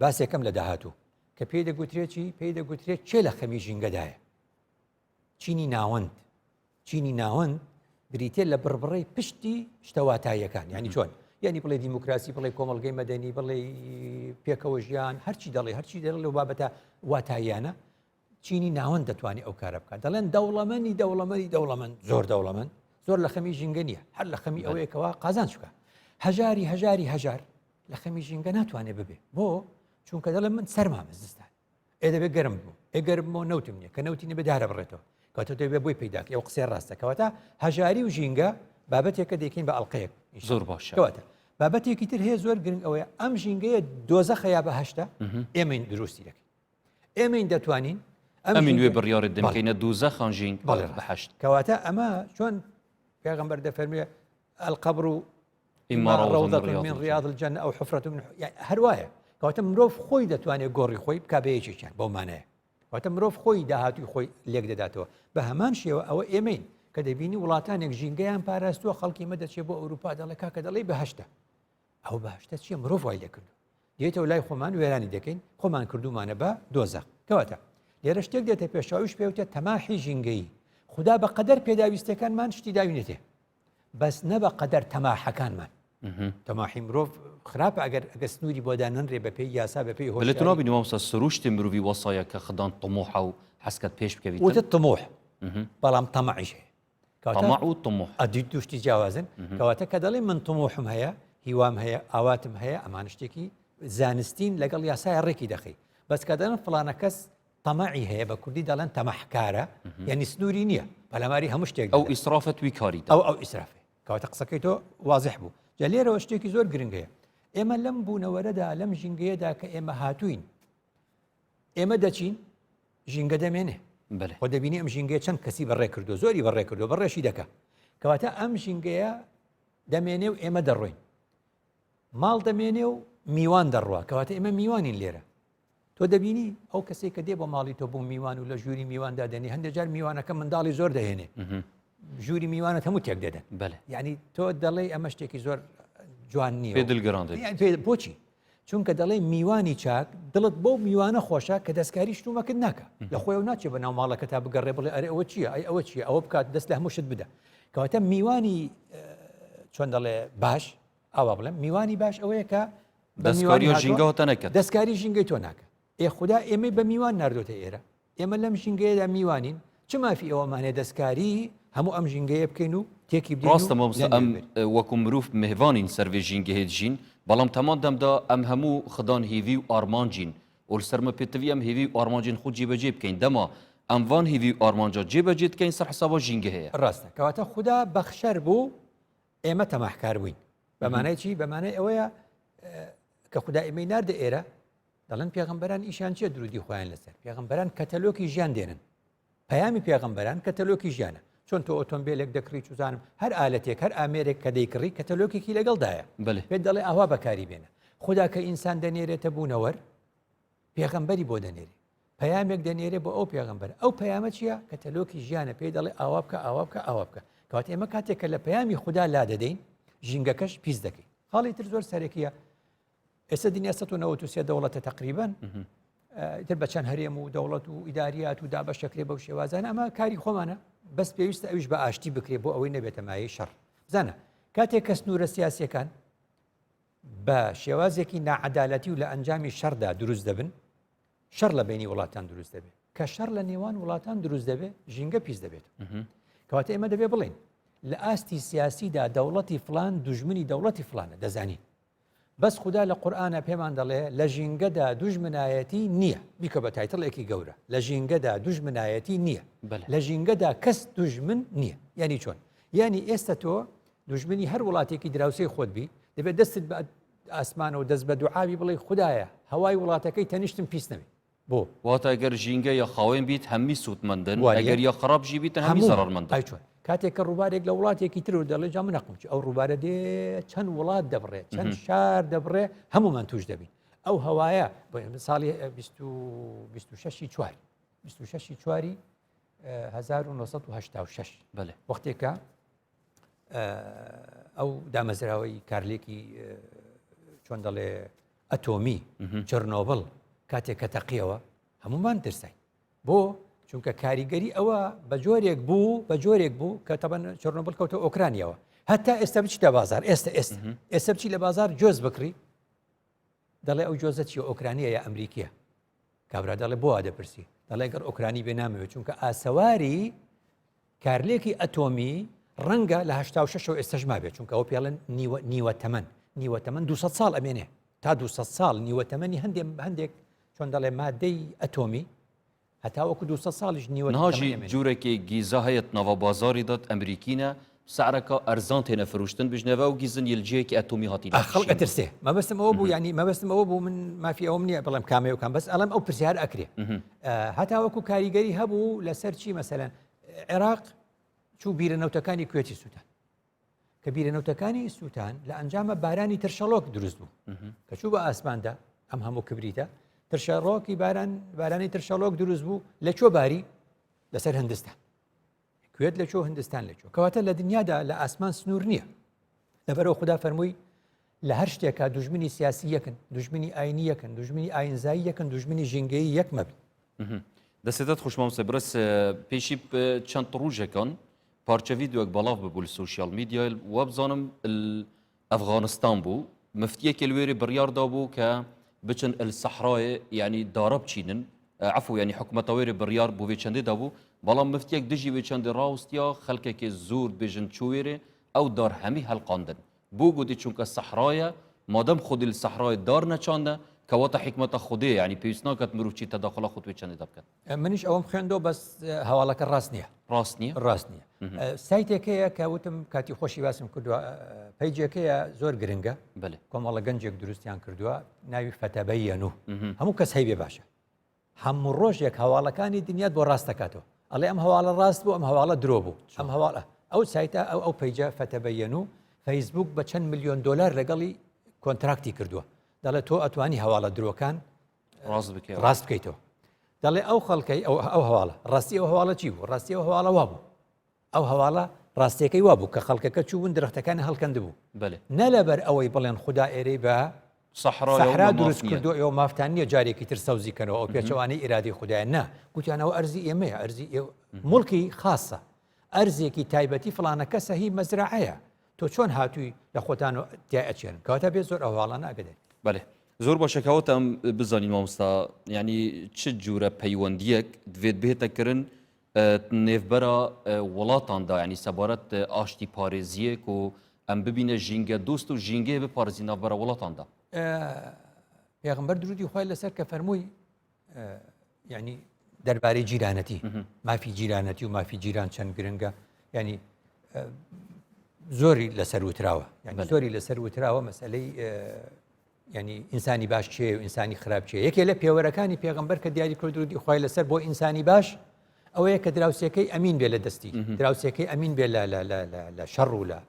باسێکەم لە داهاتوو کە پێی دەگوترێت چی پێی دەگوترێت چێ لە خەمی ژینگەدایە چینی ناوەند بریتێ لە بڕبڕی پشتی شتەواتاییەکان یعنی چۆن یعنی بڵێ دیموکراسی بڵێ کۆمەڵگەی مەدەنی بڵێ پێکەوە ژیان هەرچی دەڵێ لەو بابەتە واتاییانە چینی ناوەند دەتوانێت ئەو کارە بکات دەڵێن دەوڵەمەند زۆر لە خەمی ژینگە نییە هەر لە خەمی ئەوەیەکەوە قازان چکە هەژار لە خەمی ژینگە ناتوانێت ببێ بۆ چونکە دەڵێن من سەرما مەزستان ئێدەبێ گەرم بوو ئێگەرمەوە نەوتم نییە کە نەوتی نەبێ دارە بڕێتەوە کاتە دەبێ بۆی پیداکە ئەو قسەی ڕاستە کەواتە هەژاری و ژینگە بابەتێکە دەکەین بە ئەڵلقەیەک زۆر باشە کەواتە بابەتێکی تر هەیە زۆر گرنگ ئەوەیە ئەم ژینگەیە دۆزەخەیە بە هەشتا ئێمەین دروستی دەکەین ئێمەین دەتوانین ئەمین وێ بڕیارت دەکەینە دووزە خانژین بەهشت کەواتە ئەمە چۆن پێغەمبەر دەفەرموێ القبر إما روضة من رياض الجنة أو حفرة من يعني هرواية کەواتە مرۆڤ خۆی دەتوانێت گۆڕی خۆی بکا بە یەکێکیان بەو مانایە کەواتە مرۆڤ خۆی داهاتووی خۆی لێک دەداتەوە بە هەمان شێوە ئەوە ئێمەین کە دەبینی وڵاتانێک ژینگەیان پاراستووە خەڵکی مە دەچێت بۆ ئەوروپا دەڵێ کاکە دەڵێ بەهشتە ئەو بەهشتە چییە مرۆڤ وای لێ کردو دێتەوە لای خۆمان وێرانی دەکەین خۆمان کردومانە بە دۆزەخ کەواتە لێرە شتێک دێتە پێشاویش پێوتە تەماحی ژینگەیی خوددا بە قەدەر پێداویستەکانمان شتی داوینێتێ بەس نە بە قەدەر تەماحەکانمان تەماحی مرۆڤ خراپە ئەگەر سنووری بۆ دانەنرێ بە پێی یاسا بە پێی هۆشیاری لێتونابی مامۆستا سروشتی مرۆڤی وەسایە کە خدان طموحە و حەسکەت پێش بکەویت وتە طموح بەڵام تەماعیش هەیە طمع و طموح ئەدی توشتی جیاوازن کەواتە کە دەڵێ من طموحم هەیە هیوام هەیە ئاواتم هەیە ئەمان شتێکی زانستین لەگەڵ یاسای ڕێکی دەخی بەس کە دەڵێن فڵانە کەس تەماعی هەیە بە کوردی دەڵێن تەمەحکارە یعنی سنووری نییە پەلاماری هەموو شتێک ئەو ئیسرافەت وی کاریدا ئەو ئیسرافێ کەواتە قسەکەی تۆ واضح بوو جا لێرەوە شتێکی زۆر گرنگەیە ئێمە لەم بوونەوەرەدا لەم ژینگەیەدا کە ئێمە هاتوین ئێمە دەچین ژینگە دەمێنێ خۆ دەبینی ئەم ژینگەیە چەند کەسی بەڕێ کردو زۆری بەڕێ کردو بەڕێشی دەکە کەواتە ئەم ژینگەیە دەمێنێ و ئێمە دەڕۆین ماڵ دەمێنێ و میوان دەڕوە کەواتە ئێمە میوانین لێرە تۆ دەبینی ئەو کەسێک کە دێ بۆ ماڵی تۆ بوو میوان و لە ژووری میواندا دەنی هەندێک جار میوانەکە منداڵی زۆر دەهێنێ ژووری میوانت هەموو تێک دەدەن یعنی تۆ دەڵێ ئەمە شتێکی زۆر جوان نییە پێ دڵگەڕاندە بۆچی چونکە دەڵێ میوانی چاک دڵت بۆ میوانە خۆشە کە دەستکاری شتومەکرد ناکە لە خۆی ناچێت بە ناو ماڵەکە تا بگەڕێ بڵێ ئەرێ ئەوە چییە ئەوە چییە ئەوە بکات دەست لە هەموو شت بدە کەواتە میوانی چۆن دەڵێ باش ئاوا بڵێم میوانی باش ئەوەیە کە دەستکاری ژینگەوە نەکرد دەستکاری ژینگەی تۆ ناکە خدا ئێمەی بە میوان نردۆتە ئێرە ئێمە لەم ژینگەیەدا میوانین چ مافی ئەوەمانێ دەستکاری هەموو ئەم ژینگەیە بکەین و تێکی ڕاستە مامۆستا ئەم وەکو مرۆڤ میهوانین سەروێ ژینگەهێت ژین بەڵام تەمان دەمدا ئەم هەموو خدان هیوی و ئارمانجین و سەرمە پێتەوی ئەم هیوی و ئارمانجین خود جێبەجێ بکەین دەما ئەموان هیوی و ئارمانجا جێبەجێ بکەین سەر حسابە ژینگە هەیە ڕاستە کەواتە خدا بەخشەر بوو ئێمە تەماحکار بووین بەمانای چی بەمانای ئەوەیە کە خدا ئێمەی ناردە ئێرە دەڵێن پێغەمبەران ئیشان چیە درودی خۆیان لەسەر پێغەمبەران کەتەلۆکی ژیان دێنن پەیامی پێغەمبەران کەتەلۆکی ژیانە چۆن تۆ ئۆتۆمبیلێک دەکڕی چزانم هەر ئالەتێک هەر ئامێرێک کە دەیکڕی کەتەلۆکێکی لەگەڵدایە پێ دەڵێ ئاوا بەکاری بێنە خدا کە ئینسان دەنێرێتە بوونەوەر پێغەمبەری بۆ دەنێری پەیامێک دەنێرێ بۆ ئەو پێغەمبەر ئەو پەیامە چییە کەتەلۆکی ژیانە پێی دەڵێ ئاوا بکە ئاوا بکە ئاوا بکە کەوات ئێمە کاتێک کە لە پەیامی خوددا لا دەدەین ژینگەکەش پیس دەکەی خاڵی تر زۆر سەرەکیە ئێستا دنیا 1993 دەوڵەتە تقریبان تر بە چەند هەرێم و دەوڵەت و ئیداریات و دابەشەکرێ بەو شێوازانە ئەمە کاری خۆمانە بەس پێویستە ئەویش بە ئاشتی بکرێ بۆ ئەوەی نەبێتە مایەی شەڕ بزانە کاتێک کە سنوورە سیاسیەکان بە شێوازێکی ناعەدالەتی و لە ئەنجامی شەڕدا دروست دەبن شەڕ لە بینی وڵاتان دروست دەبێت کە شەڕ لە نێوان وڵاتان دروست دەبێت ژینگە پیس دەبێت کەواتە ئێمە دەبێ بڵین لە ئاستی سیاسیدا دەوڵەتی فلان دوژمنی دەوڵەتی فلانە دەزانی بەس خوددا لە قورئانە پێمان دەڵێ لە ژینگەدا دوژمنایەتی نییە بیکە بە تایتڵێکی گەورە لە ژینگەدا دوژمنایەتی نییە لە ژینگەدا کەس دوژمن نییە یعنی چۆن یعنی ئێستا تۆ دوژمنی هەر وڵاتێکی دراوسەی خۆت بی دەبێت دەستت بە ئاسمانە و دەست بە دوعاوی بڵێ خوددایە هەوای وڵاتەکەی تەنیشتم پیس نەبێت بۆ واتە ئەگەر ژینگە یا خاوێن بیت هەمی سوودمەندن ئەگەر یا خراپژی بیتە هەمی زەڕەرمەندن چۆن کاتێک کە ڕووبارێک لە وڵاتێکی تر و دەڵێ جا من نەقم ئەو ڕووبارە دێ چەند وڵات دەبڕێت چەند شار دەبڕێ هەمومان توش دەبین ئەو هەوایە ساڵی 26 چواری 26 چواری 1986 وەختێکە ئەو دامەزراوەی کارلێکی چۆن دەڵێ ئەتۆمی چرنۆبڵ کاتێک کە تەقیەوە هەمومان ترسین بۆ چونکە کاریگەری ئەوە بە جۆرێک بوو کە تەبەن چرنۆبڵ کەوتە ئۆکرانیەوە هەتا ئێستا بچیتە بازار ئێستا بچی لە بازار جۆز بکڕی دەڵێ ئەو جۆزە چیە ئۆکرانیە یا ئەمریکیە کابرا دەڵێ بۆ دەپرسی دەڵێ گەر ئۆکرانی بێ نامەوێت چونکە ئاسەواری کارلێکی ئەتۆمی ڕەنگە لە 86 ئێستاش مابێت چونکە ئەو پێڵێن نیوە تەمەن 200 ساڵ ئەمێنێ تا 200 ساڵ نیوە تەمەنی هەندێک چۆن دەڵێ مادەی ئەتۆمی هەتاوەکو 200 ساڵیش نیوە ناژی جوورێکی گیزە هەیەت ناوە بازاری دەت ئەمریکینە سعرەکە ئەرزان تێنە فروشتن بژنەوە و گیزن یلجەیەکی ئەتۆمی هاتی خەڵک ئەترسێ مەبەستمەوە بوو ینی مەبەستمەوە بوو من مافی ئەوم نییە بەڵام کامێوکان بەس ئەڵم ئەو پرسیار ئەکرێ هەتاوەکو کاریگەری هەبوو لەسەر چی مەسەلەن عێراق چوو بیرەنەوتەکانی کوێتی سووتان کە بیرەنەوتەکانی سووتان لە ئەنجامە بارانی ترشەڵۆک دروست بوو کە چوو بە ئاسماندا ئەم هەموو کبریتە ترشەڕۆکی بارانی ترشەڵۆک دروست بوو لە چۆ باری لەسەر هەندستان کوێت لە چۆ هەندستان لە چۆ کەواتە لە دنیادا لە ئاسمان سنوور نییە لەبەرەوە خوددا فەرمووی لە هەر شتێکە دوژمنی سیاسی یەکن دوژمنی ئاینی یەکن دوژمنی ئاینزایی یەکن دوژمنی ژینگەیی یەک مەبن دەسێتت خوشمامسە برس پێشی چەند ڕوژێکان پارچە ڤیدیۆک بەڵاو ببوو لە سوشیال میدیا وە بزانم ئەفغانستان بوو مفتیەکی لێرێ بڕیاردا بوو کە بچن السەحرایە یعنی دارە بچینن عفو یعنی حکومەتە وێرە بڕیار بۆ وێ چەندێدا بوو بەڵام مفتیەک دژی وێ چەندی ڕاوستیا خەڵکێکی زۆر بێژن چوێرێ ئەو دار هەمی هەڵقاندن بۆ گوتی چونکە سەحرایە مادەم خودی لە سەحرای دار نەچاندە کەواتە حکمەتە خودێ ینی پێویست ناکات مرۆڤ چی تەداخڵە خۆت وێ چەندێدا بکات منیش ئەوم خوێندەوە بەس هەواڵەکە ڕاست نییە سایتێکەیە کە وتم کاتی خۆشی باسم کردووە پەیجێکەیە زۆر گرنگە کۆمەڵە گەنجێک دروستیان کردووە ناوی فەتەبەیەن و هەموو کەس هەیبێ باشە هەموو ڕۆژێک هەواڵەکانی دنیات بۆ ڕاست دەکاتەوە ئەڵێ ئەم هەواڵە ڕاست بوو ئەم هەواڵە درۆ بوو ئەم هەواڵە ئەو سایتە ئەو پەیجە فەتەبەیەن و فەیسبوک بە چەند ملیۆن دۆلار لەگەڵی کۆنتراکتی کردووە دەڵێت تۆ ئەتوانی هەواڵە درۆکان ڕاست بکەیتەوە دەڵێ ئەو خەڵکەی ئەو هەواڵە ڕاستی ئەو هەواڵە چی بوو ڕاستی ئەو هەواڵە وا بوو ئەو هەواڵە ڕاستیەکەی وا بوو کە خەڵکەکە چوون درەختەکانی هەڵکەند بوو نە لەبەر ئەوەی بڵێن خوددا ئێرەی بە سەحرا دروست کردو ئێوە مافتان نییە جارێکی تر سەوزیکەنەوە ئەو پێچەوانەی ئیرادی خوددایە نا گوتیانەوە ئەرزی ئێمەیە ئەرزی مڵکی خاصە ئەرزێکی تایبەتی فلانە کەسە هی مەزرعەیە تۆ چۆن هاتووی لە خۆتان و تیا ئەچێن کەواتە بێ زۆر ئەوواڵانە ئەگەدێت بەێ زۆر باشەکەوت ئەم بزانین مامۆستا ینی چ جوورە پەیوەندیەک دوێت بێتەکردن نێڤبەرە وڵاتاندا ینی سەبارەت ئاشتی پارێزیەک و ئەم ببینە ژینگە دۆست و ژینگەیە بپارێزی ناوبەرە وڵاتاندا پێغەمبەر درودی خۆی لەسەر کە فەرمووی ینی دەربارەی جیرانەتی مافی جیرانەتی و مافی جیران چەند گرنگە ینی زۆری لەسەر وتراوە زۆری لەسەر وتراوە مەسئلەی ینی ئینسانی باش چێ و ئینسانی خراپ چێ یەکێ لە پێوەرەکانی پێغەمبەر کە دیاری کرد درودی خۆی لەسەر بۆ ئینسانی باش ئەوەیە کە دراوسەکەی ئەمین بێ لە دەستی دراوسەکەی ئەمین بێ لە شەڕ و لە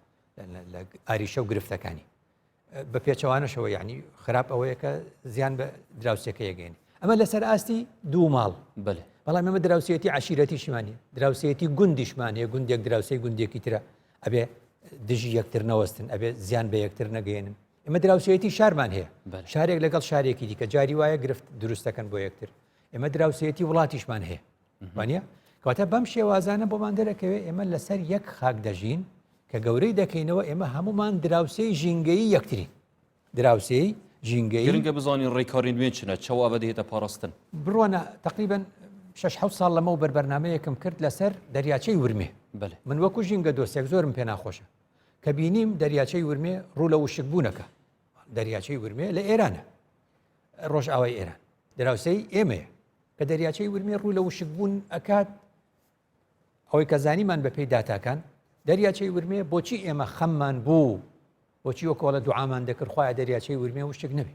ئاریشە و گرفتەکانی بە پێچەوانەشەوە یعنی خراپ ئەوەیە کە زیان بە دراوسەکە یەگەێنی ئەمە لەسەر ئاستی دوو ماڵ بەڵام ئەمە دراوسێتی عشیرەتیشمانە دراوسێتی گوندیشمانەیە گوندێک دراوسەی گوندێکی ترە ئەبێ دژی یەکتر نەوەستن ئەبێ زیان بە یەکتر نەگەێنن ئێمە دراوسێتی شارمان هەیە شارێک لەگەڵ شارێکی دیکە جاری وایە گرفت دروستەکەن بۆ یەکتر ئێمە دراوسێتی وڵاتیشمان هەیە وانە کەواتە بەم شێوازانە بۆمان دەرەکەوێت ئێمە لەسەر یەک خاک دەژین کە گەورەی دەکەینەوە ئێمە هەمومان دراوسەی ژینگەی یەکترین دراوسەی ژینگەی گرنگە بزانین ڕێکارین وێن چنە چاو ئەوە دەهێتە پاراستن بڕۆنە تقریبا 6 ساڵ لەمە و بەرنامەیەکم کرد لەسەر دەریاچەی ورمێ من وەکو ژینگە دۆستێک زۆرم پێ ناخۆشە کە بینیم دەریاچەی ورمێ ڕوو لە وشک بوونەکە دەریاچەی ورمێ لە ئێرانە ڕۆژئاوای ئێران دراوسەی ئێمەیە کە دەریاچەی ورمێ ڕوو لە وشک بوون ئەکات ئەوەی کە زانیمان بە پێی داتاکان دەریاچەی ورمێ بۆچی ئێمە خەممان بوو بۆچی وەکۆڵە دوعامان دەکرد خۆیان دەریاچەی ورمێ وشک نەبێ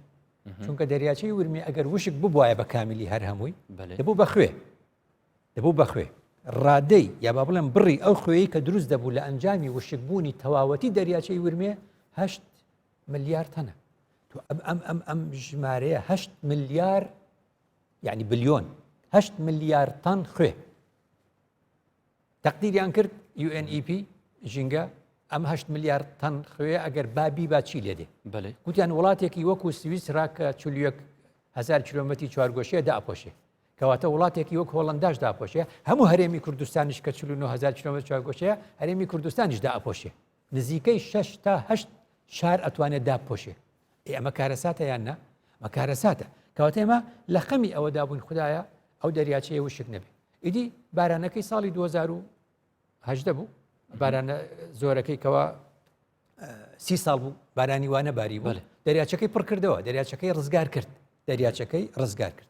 چونکە دەریاچەی ورمێ ئەگەر وشک ببوایە بە کامیلی هەر هەمووی دەبوو بەخوێ ڕادەی یا با بڵێم بڕی ئەو خوێی کە دروست دەبوو لە ئەنجامی وشک بوونی تەواوەتی دەریاچەی ورمێ 8 ملیار تەنە ئەم ژمارەیە 8 ملیار یعنی بلیۆن 8 ملیار تەن خوێ تەقدیریان کرد UNEP ژینگە ئەم 8 ملیار تەن خوێ ئەگەر بابی با چی لێدێ گوتیان وڵاتێکی وەکو سویسرا کە 40,000 کیلۆمەتری چوارگۆشەیە داپۆشێ کەواتە وڵاتێکی وەک هۆڵنداش داپۆشێ هەموو هەرێمی کوردستانیش کە 49,000 کیلۆمەتر چوارگۆشەیە هەرێمی کوردستانیش داپۆشێ نزیکەی 6 تا 8 شار ئەتوانێت داپۆشێ ئەمە کارەساتە یان نە مە کارەساتە کەواتە ئێمە لە خەمی ئەوە دابوون خوددایە ئەو دەریاچەیە وشک نەبێ ئیدی بارانەکەی ساڵی 2010 بوو بارانە زۆرەکەی کەەوە 30 ساڵ بوو بارانی وانە باری بوو دەریاچەکەی پڕ کردەوە دەریاچەکەی ڕزگار کرد دەریاچەکەی ڕزگار کرد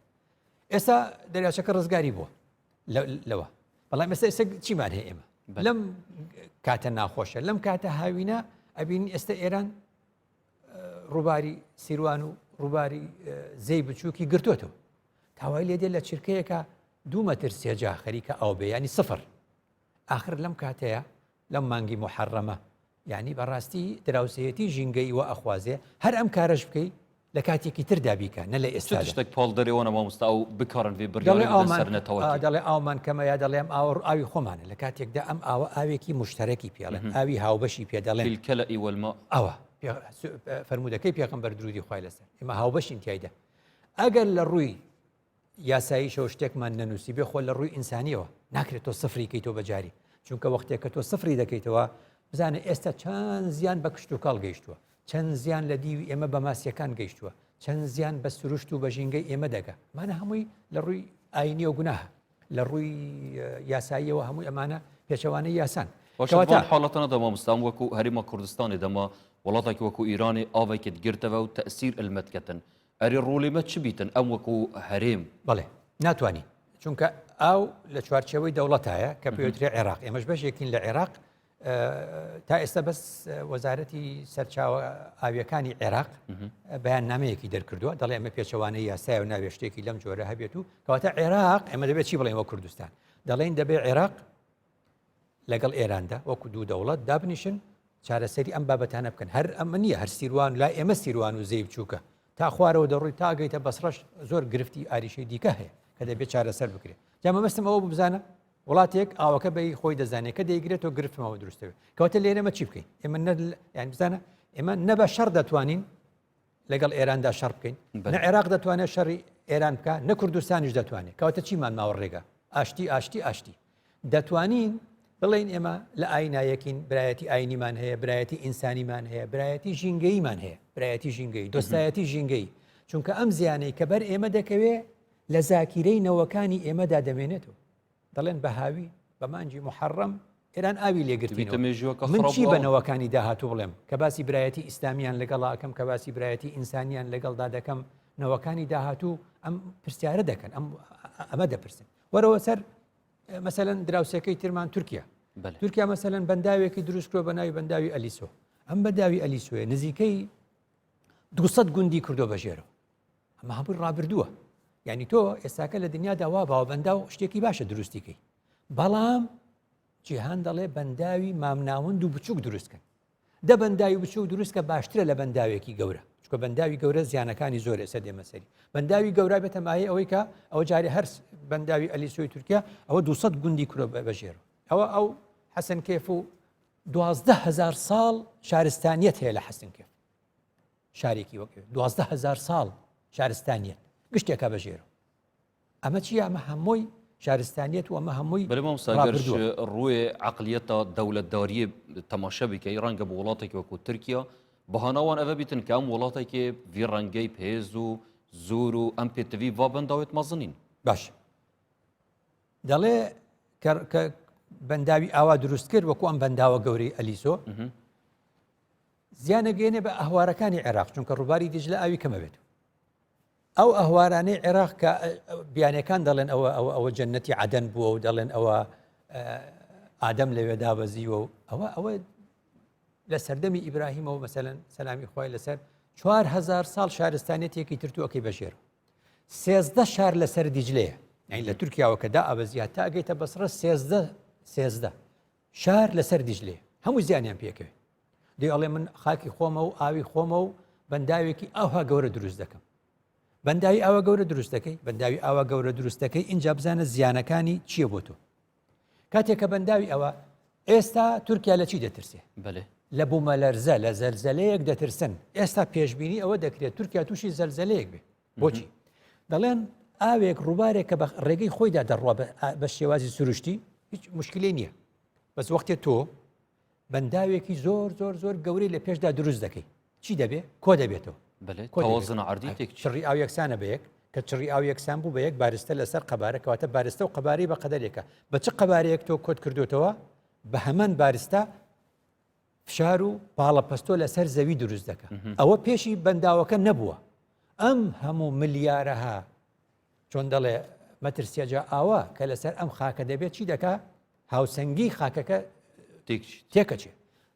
ئێستا دەریاچەکە ڕزگاری بووە لەوە بەڵام ئێستا چیمان هەیە ئێمە لەم کاتە ناخۆشە لەم کاتە هاوینە ئەبین ئێستا ئێران ڕووباری سیروان و ڕووباری زەی بچووکی گرتوۆتەوە تاوای لێدێ لە چرکەیەکە 2 مەتر سێجا خەریکە ئەو بێ ینی سفر آخر لەم کاتەیە لەم مانگی محەڕەمە یعنی بەڕاستی دراوسەتی ژینگەی وە ئەخوازێ هەر ئەم کارەش بکەی لە کاتێکی تردا بیکە نە لە ئێستا شتێک پاڵ دەرەوەە مامۆستا و بکارن بێ بڕیارەوە دەڵێ ئاومان کەمە یا دەڵێم ئاوی خۆمانە لە کاتێکدا ئەم ئاوە ئاوێکی مشتەرەکی پێڵێن ئاوی هاوبەشی پێ دەڵێن الكلأ والماء ئەوە فەرمودەکەی پێغەمبەر درودی خوای لەسەر ئێمە هاوبەشین تایدا ئەگەر لە ڕووی یاسایی شەو شتێکمان نەنووسی بێ خۆ لە ڕووی ئینسانیەوە ناکرێت تۆ سفری کەیتۆ بەجاری چونکە وەختێک کە تۆ سفری دەکەیتەوە بزانە ئێستا چەند زیان بە کشت و کاڵ گەیشتووە چەند زیان لە دیوی ئێمە بە ماسیەکان گەیشتووە چەند زیان بە سروشت و بە ژینگەی ئێمە دەگە مانە هەمووی لە ڕووی ئاینی و گوناهە لە ڕووی یاساییەوە هەمووی ئەمانە پێچەوانەی یاسان حاڵەتەنە دەما مستام وەکو هەریمە کوردستانی دەما وڵاتێکی وەکو ئیرانی ئاوێکت گرتەوە و تەسیر ئەلمەتکەتن ئەری ڕۆڵێمە چ بیتن ئەم وەکو هەرێم بەڵێ ناتوانین چونکە ئاو لە چوارچەوەی دەوڵەتایە کە پێوترێ عێراق ئێمەش بەشێکین لە عێراق تا ئێستا بەس وەزارەتی سەرچاوە ئاویەکانی عێراق بەیان نامەیەکی دەرکردووە دەڵێ ئەمە پێچەوانەی یاسای و ناوێ شتێکی لەم جۆرە هەبێت و کەواتە عێراق ئێمە دەبێت چی بڵێن وە کوردستان دەڵێن دەبێت عێراق لەگەڵ ئێراندا وەکو دوو دەوڵەت دابنیشن چارەسەری ئەم بابەتانە بکەن هەر ئەمە نییە هەر سیروان لا ئێمە سیروان و زەی بچووکە تا خوارەوە دەڕووی تاگەیتە بەسڕەش زۆر گرفتی ئاریشەی دیکە هەیە کە دەبێت چارەسەر بکرێت جامە مەستم ئەوە بزانە وڵاتێک ئاوەکە بەی خۆی دەزانێت کە دەیگرێتەوە گرفتمەوە دروستەوێت کەواتە لێرەمە چی بکەین ئێمە یان بزانە ئێمە نەبە شەڕ دەتوانین لەگەڵ ئێراندا شەڕ بکەین نە عێراق دەتوانێت شەڕی ئێران بکە نە کوردستانیش دەتوانێت کەواتە چیمان ماوە ڕێگە ئاشتی دەتوانین بڵێن ئێمە لە ئاینایەکین برایەتی ئاینیمان هەیە برایەتی ئینسانیمان هەیە برایەتی ژینگەیمان هەیە برایەتی ژینگەی دۆستایەتی ژینگەی چونکە ئەم زیانەی کە بەر ئێمە دەکەوێت لە زاکیرەی نەوەکانی ئێمەدا دەمێنێتەوە دەڵێن بە هاوی بە مانجی محەڕەم ئێران ئاوی لێگرتوینەوە من چی بە نەوەکانی داهاتوو بڵێم کە باسی برایەتی ئیسلامیان لەگەڵاکەم کە باسی برایەتی ئینسانیان لەگەڵدا دەکەم نەوەکانی داهاتوو ئەم پرسیارە دەکەن ئەمە دەپرسن وەرەوە سەر مەسەلەن دراوسەکەی ترمان تورکیا تورکیا مەسەلەن بەنداوێکی دروستکرۆ بە ناوی بەنداوی ئەلیسۆ ئەم بەنداوی ئەلیسۆیە نزیکەی 200 گوندی کردو بەژێرەوە ئەمە هەمووی ڕابردووە یعنی تۆ ئێستاکە لە دنیادا وا باوە بەنداو شتێکی باشە دروستیکەی بەڵام جیهان دەڵێ بەنداوی مامناوەند و بچووک دروستکەن دە بەنداوی بچووک دروستکە باشترە لە بەنداوێکی گەورە چکە بەنداوی گەورە زیانەکانی زۆر ئێستا دێمەسەری بەنداوی گەورە بێتە مایە ئەوەی کە ئەوە جارێ هەر بەنداوی ئەلیسۆی تورکیا ئەوە 200 گوندی کورە بەژێر ئەوە ئەو حەسەن کێف و 12,000 ساڵ شارستانیەت هەیە لە حەسەن کێف شارێکی وەک 12,000 ساڵ شارستانیەت گشتێکە بەژێرە ئەمە چی ئەمە هەمووی شارستانیەت و ئەمە هەمووی بەڵێ ڕووی عقلیەتە دەوڵەتداریە تەماشا بکەی ڕەنگە بە وڵاتێکی وەکو تورکیا بەهاناوان ئەوە بیتن کە ئەم وڵاتێکی ڤی ڕەنگەی پێز و زۆر و ئەم پێتەوی وا بەنداوێت مەزنین باش دەڵێ کە بەنداوی ئاوا دروست کرد وەکو ئەم بەنداوە گەورەی ئەلیسۆ زیانەگەێنێ بە ئەهوارەکانی عێراق چونکە ڕووباری دیجلە ئاوی کەمە بێت ئەو ئەهوارانەی عێراق کە بیانەکان دەڵێن ئەوە جەنەتی عەدەن بووە و دەڵێن ئەوە ئادەم لەوێ دابەزیوە و ئەوە لە سەردەمی ئیبراهیمەوە مەسەلەن سەلامی خوای لەسەر 4,000 ساڵ شارستانێتێکی ترتووەکەی بەژێر 13 شار لەسەر دیجلەیە لە تورکیاوە کە دا ئەبەزیات تا ئەگەیتە بەسڕە 13 شار لەسەر دیجلەیە هەموو زیانیان پێکەوێ دێ ئەڵێ من خاکی خۆمە و ئاوی خۆمە و بەنداوێکی ئاوها گەورە دروست دەکەم بەنداوی ئاوە گەورە دروست دەکەی بەنداوی ئاوە گەورە دروست دەکەی اینجا بزانە زیانەکانی چییە بۆ تۆ کاتێک کە بەنداوی ئەوە ئێستا تورکیا لە چی دەترسێ لە بوومەلەرزە لە زەلزەلەیەک دەترسن ئێستا پێشبینی ئەوە دەکرێت تورکیا تووشی زەلزەلەیەک بێ بۆچی دەڵێن ئاوێک ڕووبارێک کە بە ڕێگەی خۆیدا دەڕوا بە شێوازی سروشتی هیچ مشکلی نییە بەس وەختێ تۆ بەنداوێکی زۆر زۆر زۆر گەورەی لە پێشدا دروست دەکەی چی دەبێ کۆ دەبێتەوە تەوازن عەردی چڕی ئاو یەکسانە بە یەک کە چڕی ئاو یەکسان بوو بە یەک بارستە لەسەر قەبارە کەواتە بارستە و قەبارەی بە قەدەرێکە بە چ قەبارەیەک تۆ کۆت کردوتەوە بە هەمان بارستە فشار و پاڵە پەستۆ لەسەر زەوی دروست دەکە ئەوە پێشی بەنداوەکە نەبووە ئەم هەموو ملیارەها چۆن دەڵێ مەترسیەجا ئاوا کە لەسەر ئەم خاکە دەبێت چی دەکا هاوسەنگی خاکەکە تێکەچێ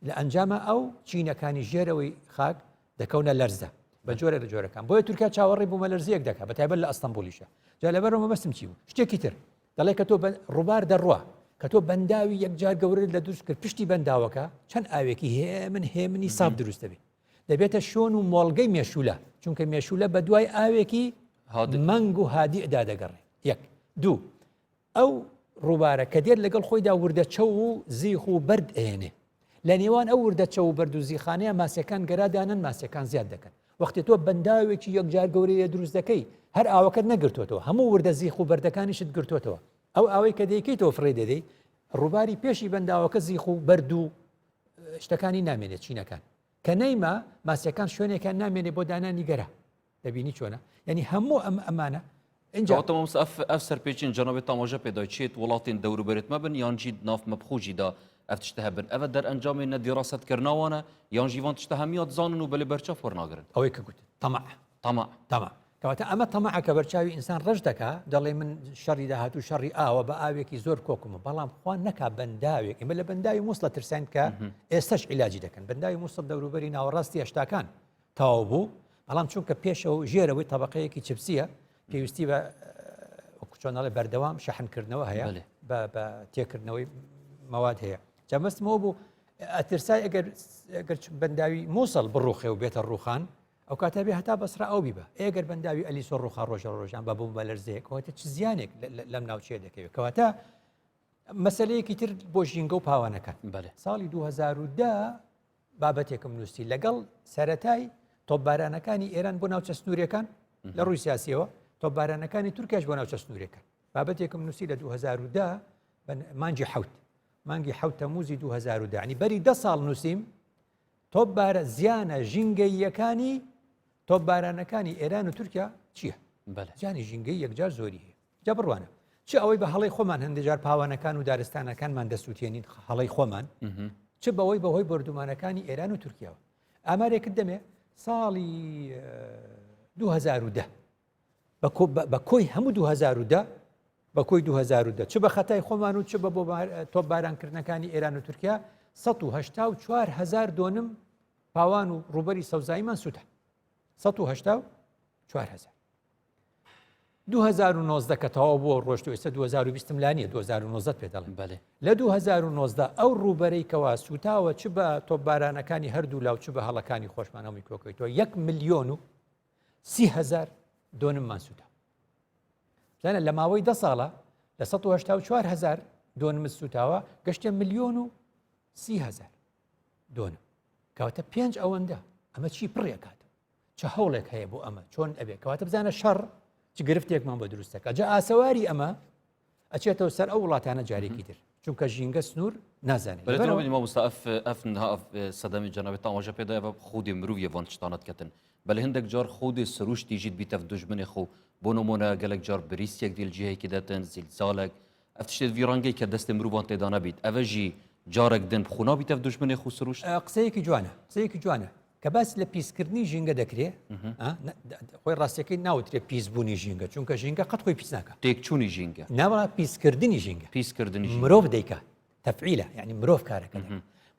لە ئەنجامە ئەو چینەکانی ژێرەوەی خاک دەکەونە لەرزە بە جۆرە لە جۆرەکان بۆیە تورکیا چاوەڕێی بوومە لەرزەیەک دەکات بە تایبەت لە ئەستەمبولیشە جا لەبەرەوە مەبەستم چی بوو شتێکی تر دەڵێ کە تۆ ڕووبار دەڕوا کە تۆ بەنداوی یەکجار گەورە لە دروست کرد پشتی بەنداوەکە چەند ئاوێکی هێمنی ساف دروست دەبێت دەبێتە شۆن و مۆڵگەی مێشولە چونکە مێشولە بە دوای ئاوێکی مەنگ و هادی ئەدا دەگەڕێ یەک دوو ئەو ڕووبارە کە دێت لەگەڵ خۆیدا وردەچە و زیخ و بەرد ئێنێ لە نێوان ئەو وردەچە و بەرد و زیخانەیە ماسیەکان گەرادانن ماسیەکان زیاد دەکەن وەختی تۆ بەنداوێکی یەکجار گەورەیە دروست دەکەی هەر ئاوەکەت نەگرتوتەوە هەموو وردە زیخ و بەردەکانیشت گرتوتەوە ئەو ئاوەی کە دەیکەیتەوە فڕێ دەدەی ڕووباری پێشی بەنداوەکە زیخ و بەرد و شتەکانی نامێنێت چینەکان کە نەیمە ماسیەکان شوێنێکان نامێنێ بۆ دانانی گەرە دەبینی چۆنە یعنی هەموو ئەمانە اینجا ئەف سەرپێچین جەنابێت تاماژە پێدا چێت وڵاتین دەوروبەرێت مەبن یانجی ناف مەبخوژیدا ئەف تشتە هەبن ئەوە دەرئەنجامێ نەدیڕاستکردناوانە یانجی وان تشتە هەمیات زانن و بەلێ بەرچە فۆرناگرن ئەوەی کە گوت تەمع کەواتە ئەمە تەمەعە کە بەرچاوی ئینسان ڕەش دەکا دەڵێ من شەڕی داهات و شەڕی ئاوە بە ئاوێکی زۆر کۆکمە بەڵام خوان نەکا بەنداوێک ئمە لە بەنداوی مووسڵە ترسان کە ئێستش عیلاجی دەکەن بەنداوی مووسڵ دەوروبەری ناوەڕاستی هێشتاکان تەواو بوو بەڵام چونکە پێشەوە ژێرەوەی تەبەقەیەکی چپسیە پێویستی بە چۆنەڵێ بەردەوام شەحنکردنەوە هەیە بە تێکردنەوەی مەواد هەیە جەمەستمەوە بوو ئەترسای ئەگەر بەنداوی مووسڵ بڕوخێ و بێتە ڕوخان ئەو کاتە بێ هەتا بەسرا ئەو بیبە ئێگەر بەنداوی ئەلیسۆ ڕوخا ڕۆژە ڕۆژان بە بوو بەلەرزەیە کەواتە چ زیانێک لەم ناوچەیە دەکەوێت کەواتە مەسەلەیەکی تر بۆ ژینگە و پاوانەکان ساڵی 2010 بابەتێکم نووسی لەگەڵ سەرەتای تۆپبارانەکانی ئێران بۆ ناوچە سنوورەکان لە ڕووی سیاسیەوە تۆپبارانەکانی تورکیاش بۆ ناوچە سنوورەکان بابەتێکم نووسی لە 2010 مانگی حەوت تەمووزی 2010 ینی بەری 10 ساڵ نووسیم تۆپبارە زیانە ژینگەییەکانی تۆپبارانەکانی ئێران و تورکیا چییە؟ زیانی ژینگەی یەکجار زۆری هەیە جا بڕوانە چ ئەوەی بە هەڵی خۆمان هەندێک جار پاوانەکان و دارستانەکانمان دەسووتێنین هەڵی خۆمان چ بەوەی بەهۆی بەردومانەکانی ئێران و تورکیاوە ئامارێکت دەمێ ساڵی 2010 بە کۆی هەموو 2010 بە کۆی 2010 چ بە خەتای خۆمان و چ بە بۆ تۆپبارانکردنەکانی ئێران و تورکیا 184,000 دۆنم پاوان و ڕووبەری سەوزاییمان سووتە 184,000 2019 کە تەواو بۆ ڕۆشت و ئێستا 2020 لانیە 2019 پێ دەڵێن بەێ لە 2019 ئەو ڕوبەرەی کەوا سوتاوە چ بە تۆپبارانەکانی هەردوو لاو چ بە هەڵەکانی خۆشمانەوەی کۆکەیتەوە 1,030,000 دۆنممان سووتا زانە لە ماوەی 10 ساڵە لە 184,000 دۆنم سوتاوە گەشتە 1,030,000 دۆنم کەواتە 5 ئەوەندە ئەمە چی پڕێکات چه هەوڵێک هەیە بۆ ئەمە چۆن ئەبێ کەواتە بزانە شەڕ چ گرفتێکمان بە دروستەکە جا ئاسەواری ئەمە ئەچێتەوە سەر ئەو وڵاتانە جارێکی تر چونکە ژینگە سنوور نازانێت مامۆستا سەدەمی جەنابێت ئەوژە پێدای بە خودی مرۆڤ یەوان شتانت کەتن بەل هەندێک جار خودی سروشتی ژیت بیتە دوژمنی خۆ بۆ نمونە گەلێک جار بریسێک دیلجیەیەکی دەتن زیلزالێک ئەف شتێت ڤیرانگەی کە دەستی مرۆڤان تێدا نەبیت ئەvە ژی جارێک دن بخونا بیتە دوژمنی خۆ سروشت قسەیەکی جوانە کە باس لە پیسکردنی ژینگە دەکرێت خۆی ڕاستیەکەی ناوترێت پیسبوونی ژینگە چونکە ژینگە قەت خۆی پیس ناکە تێکچوونی ژینگە ناوە پیسکردنی ژینگە پیسکردنی مرۆڤ دەیکە تەفعیلە یعنی مرۆڤ کارەکە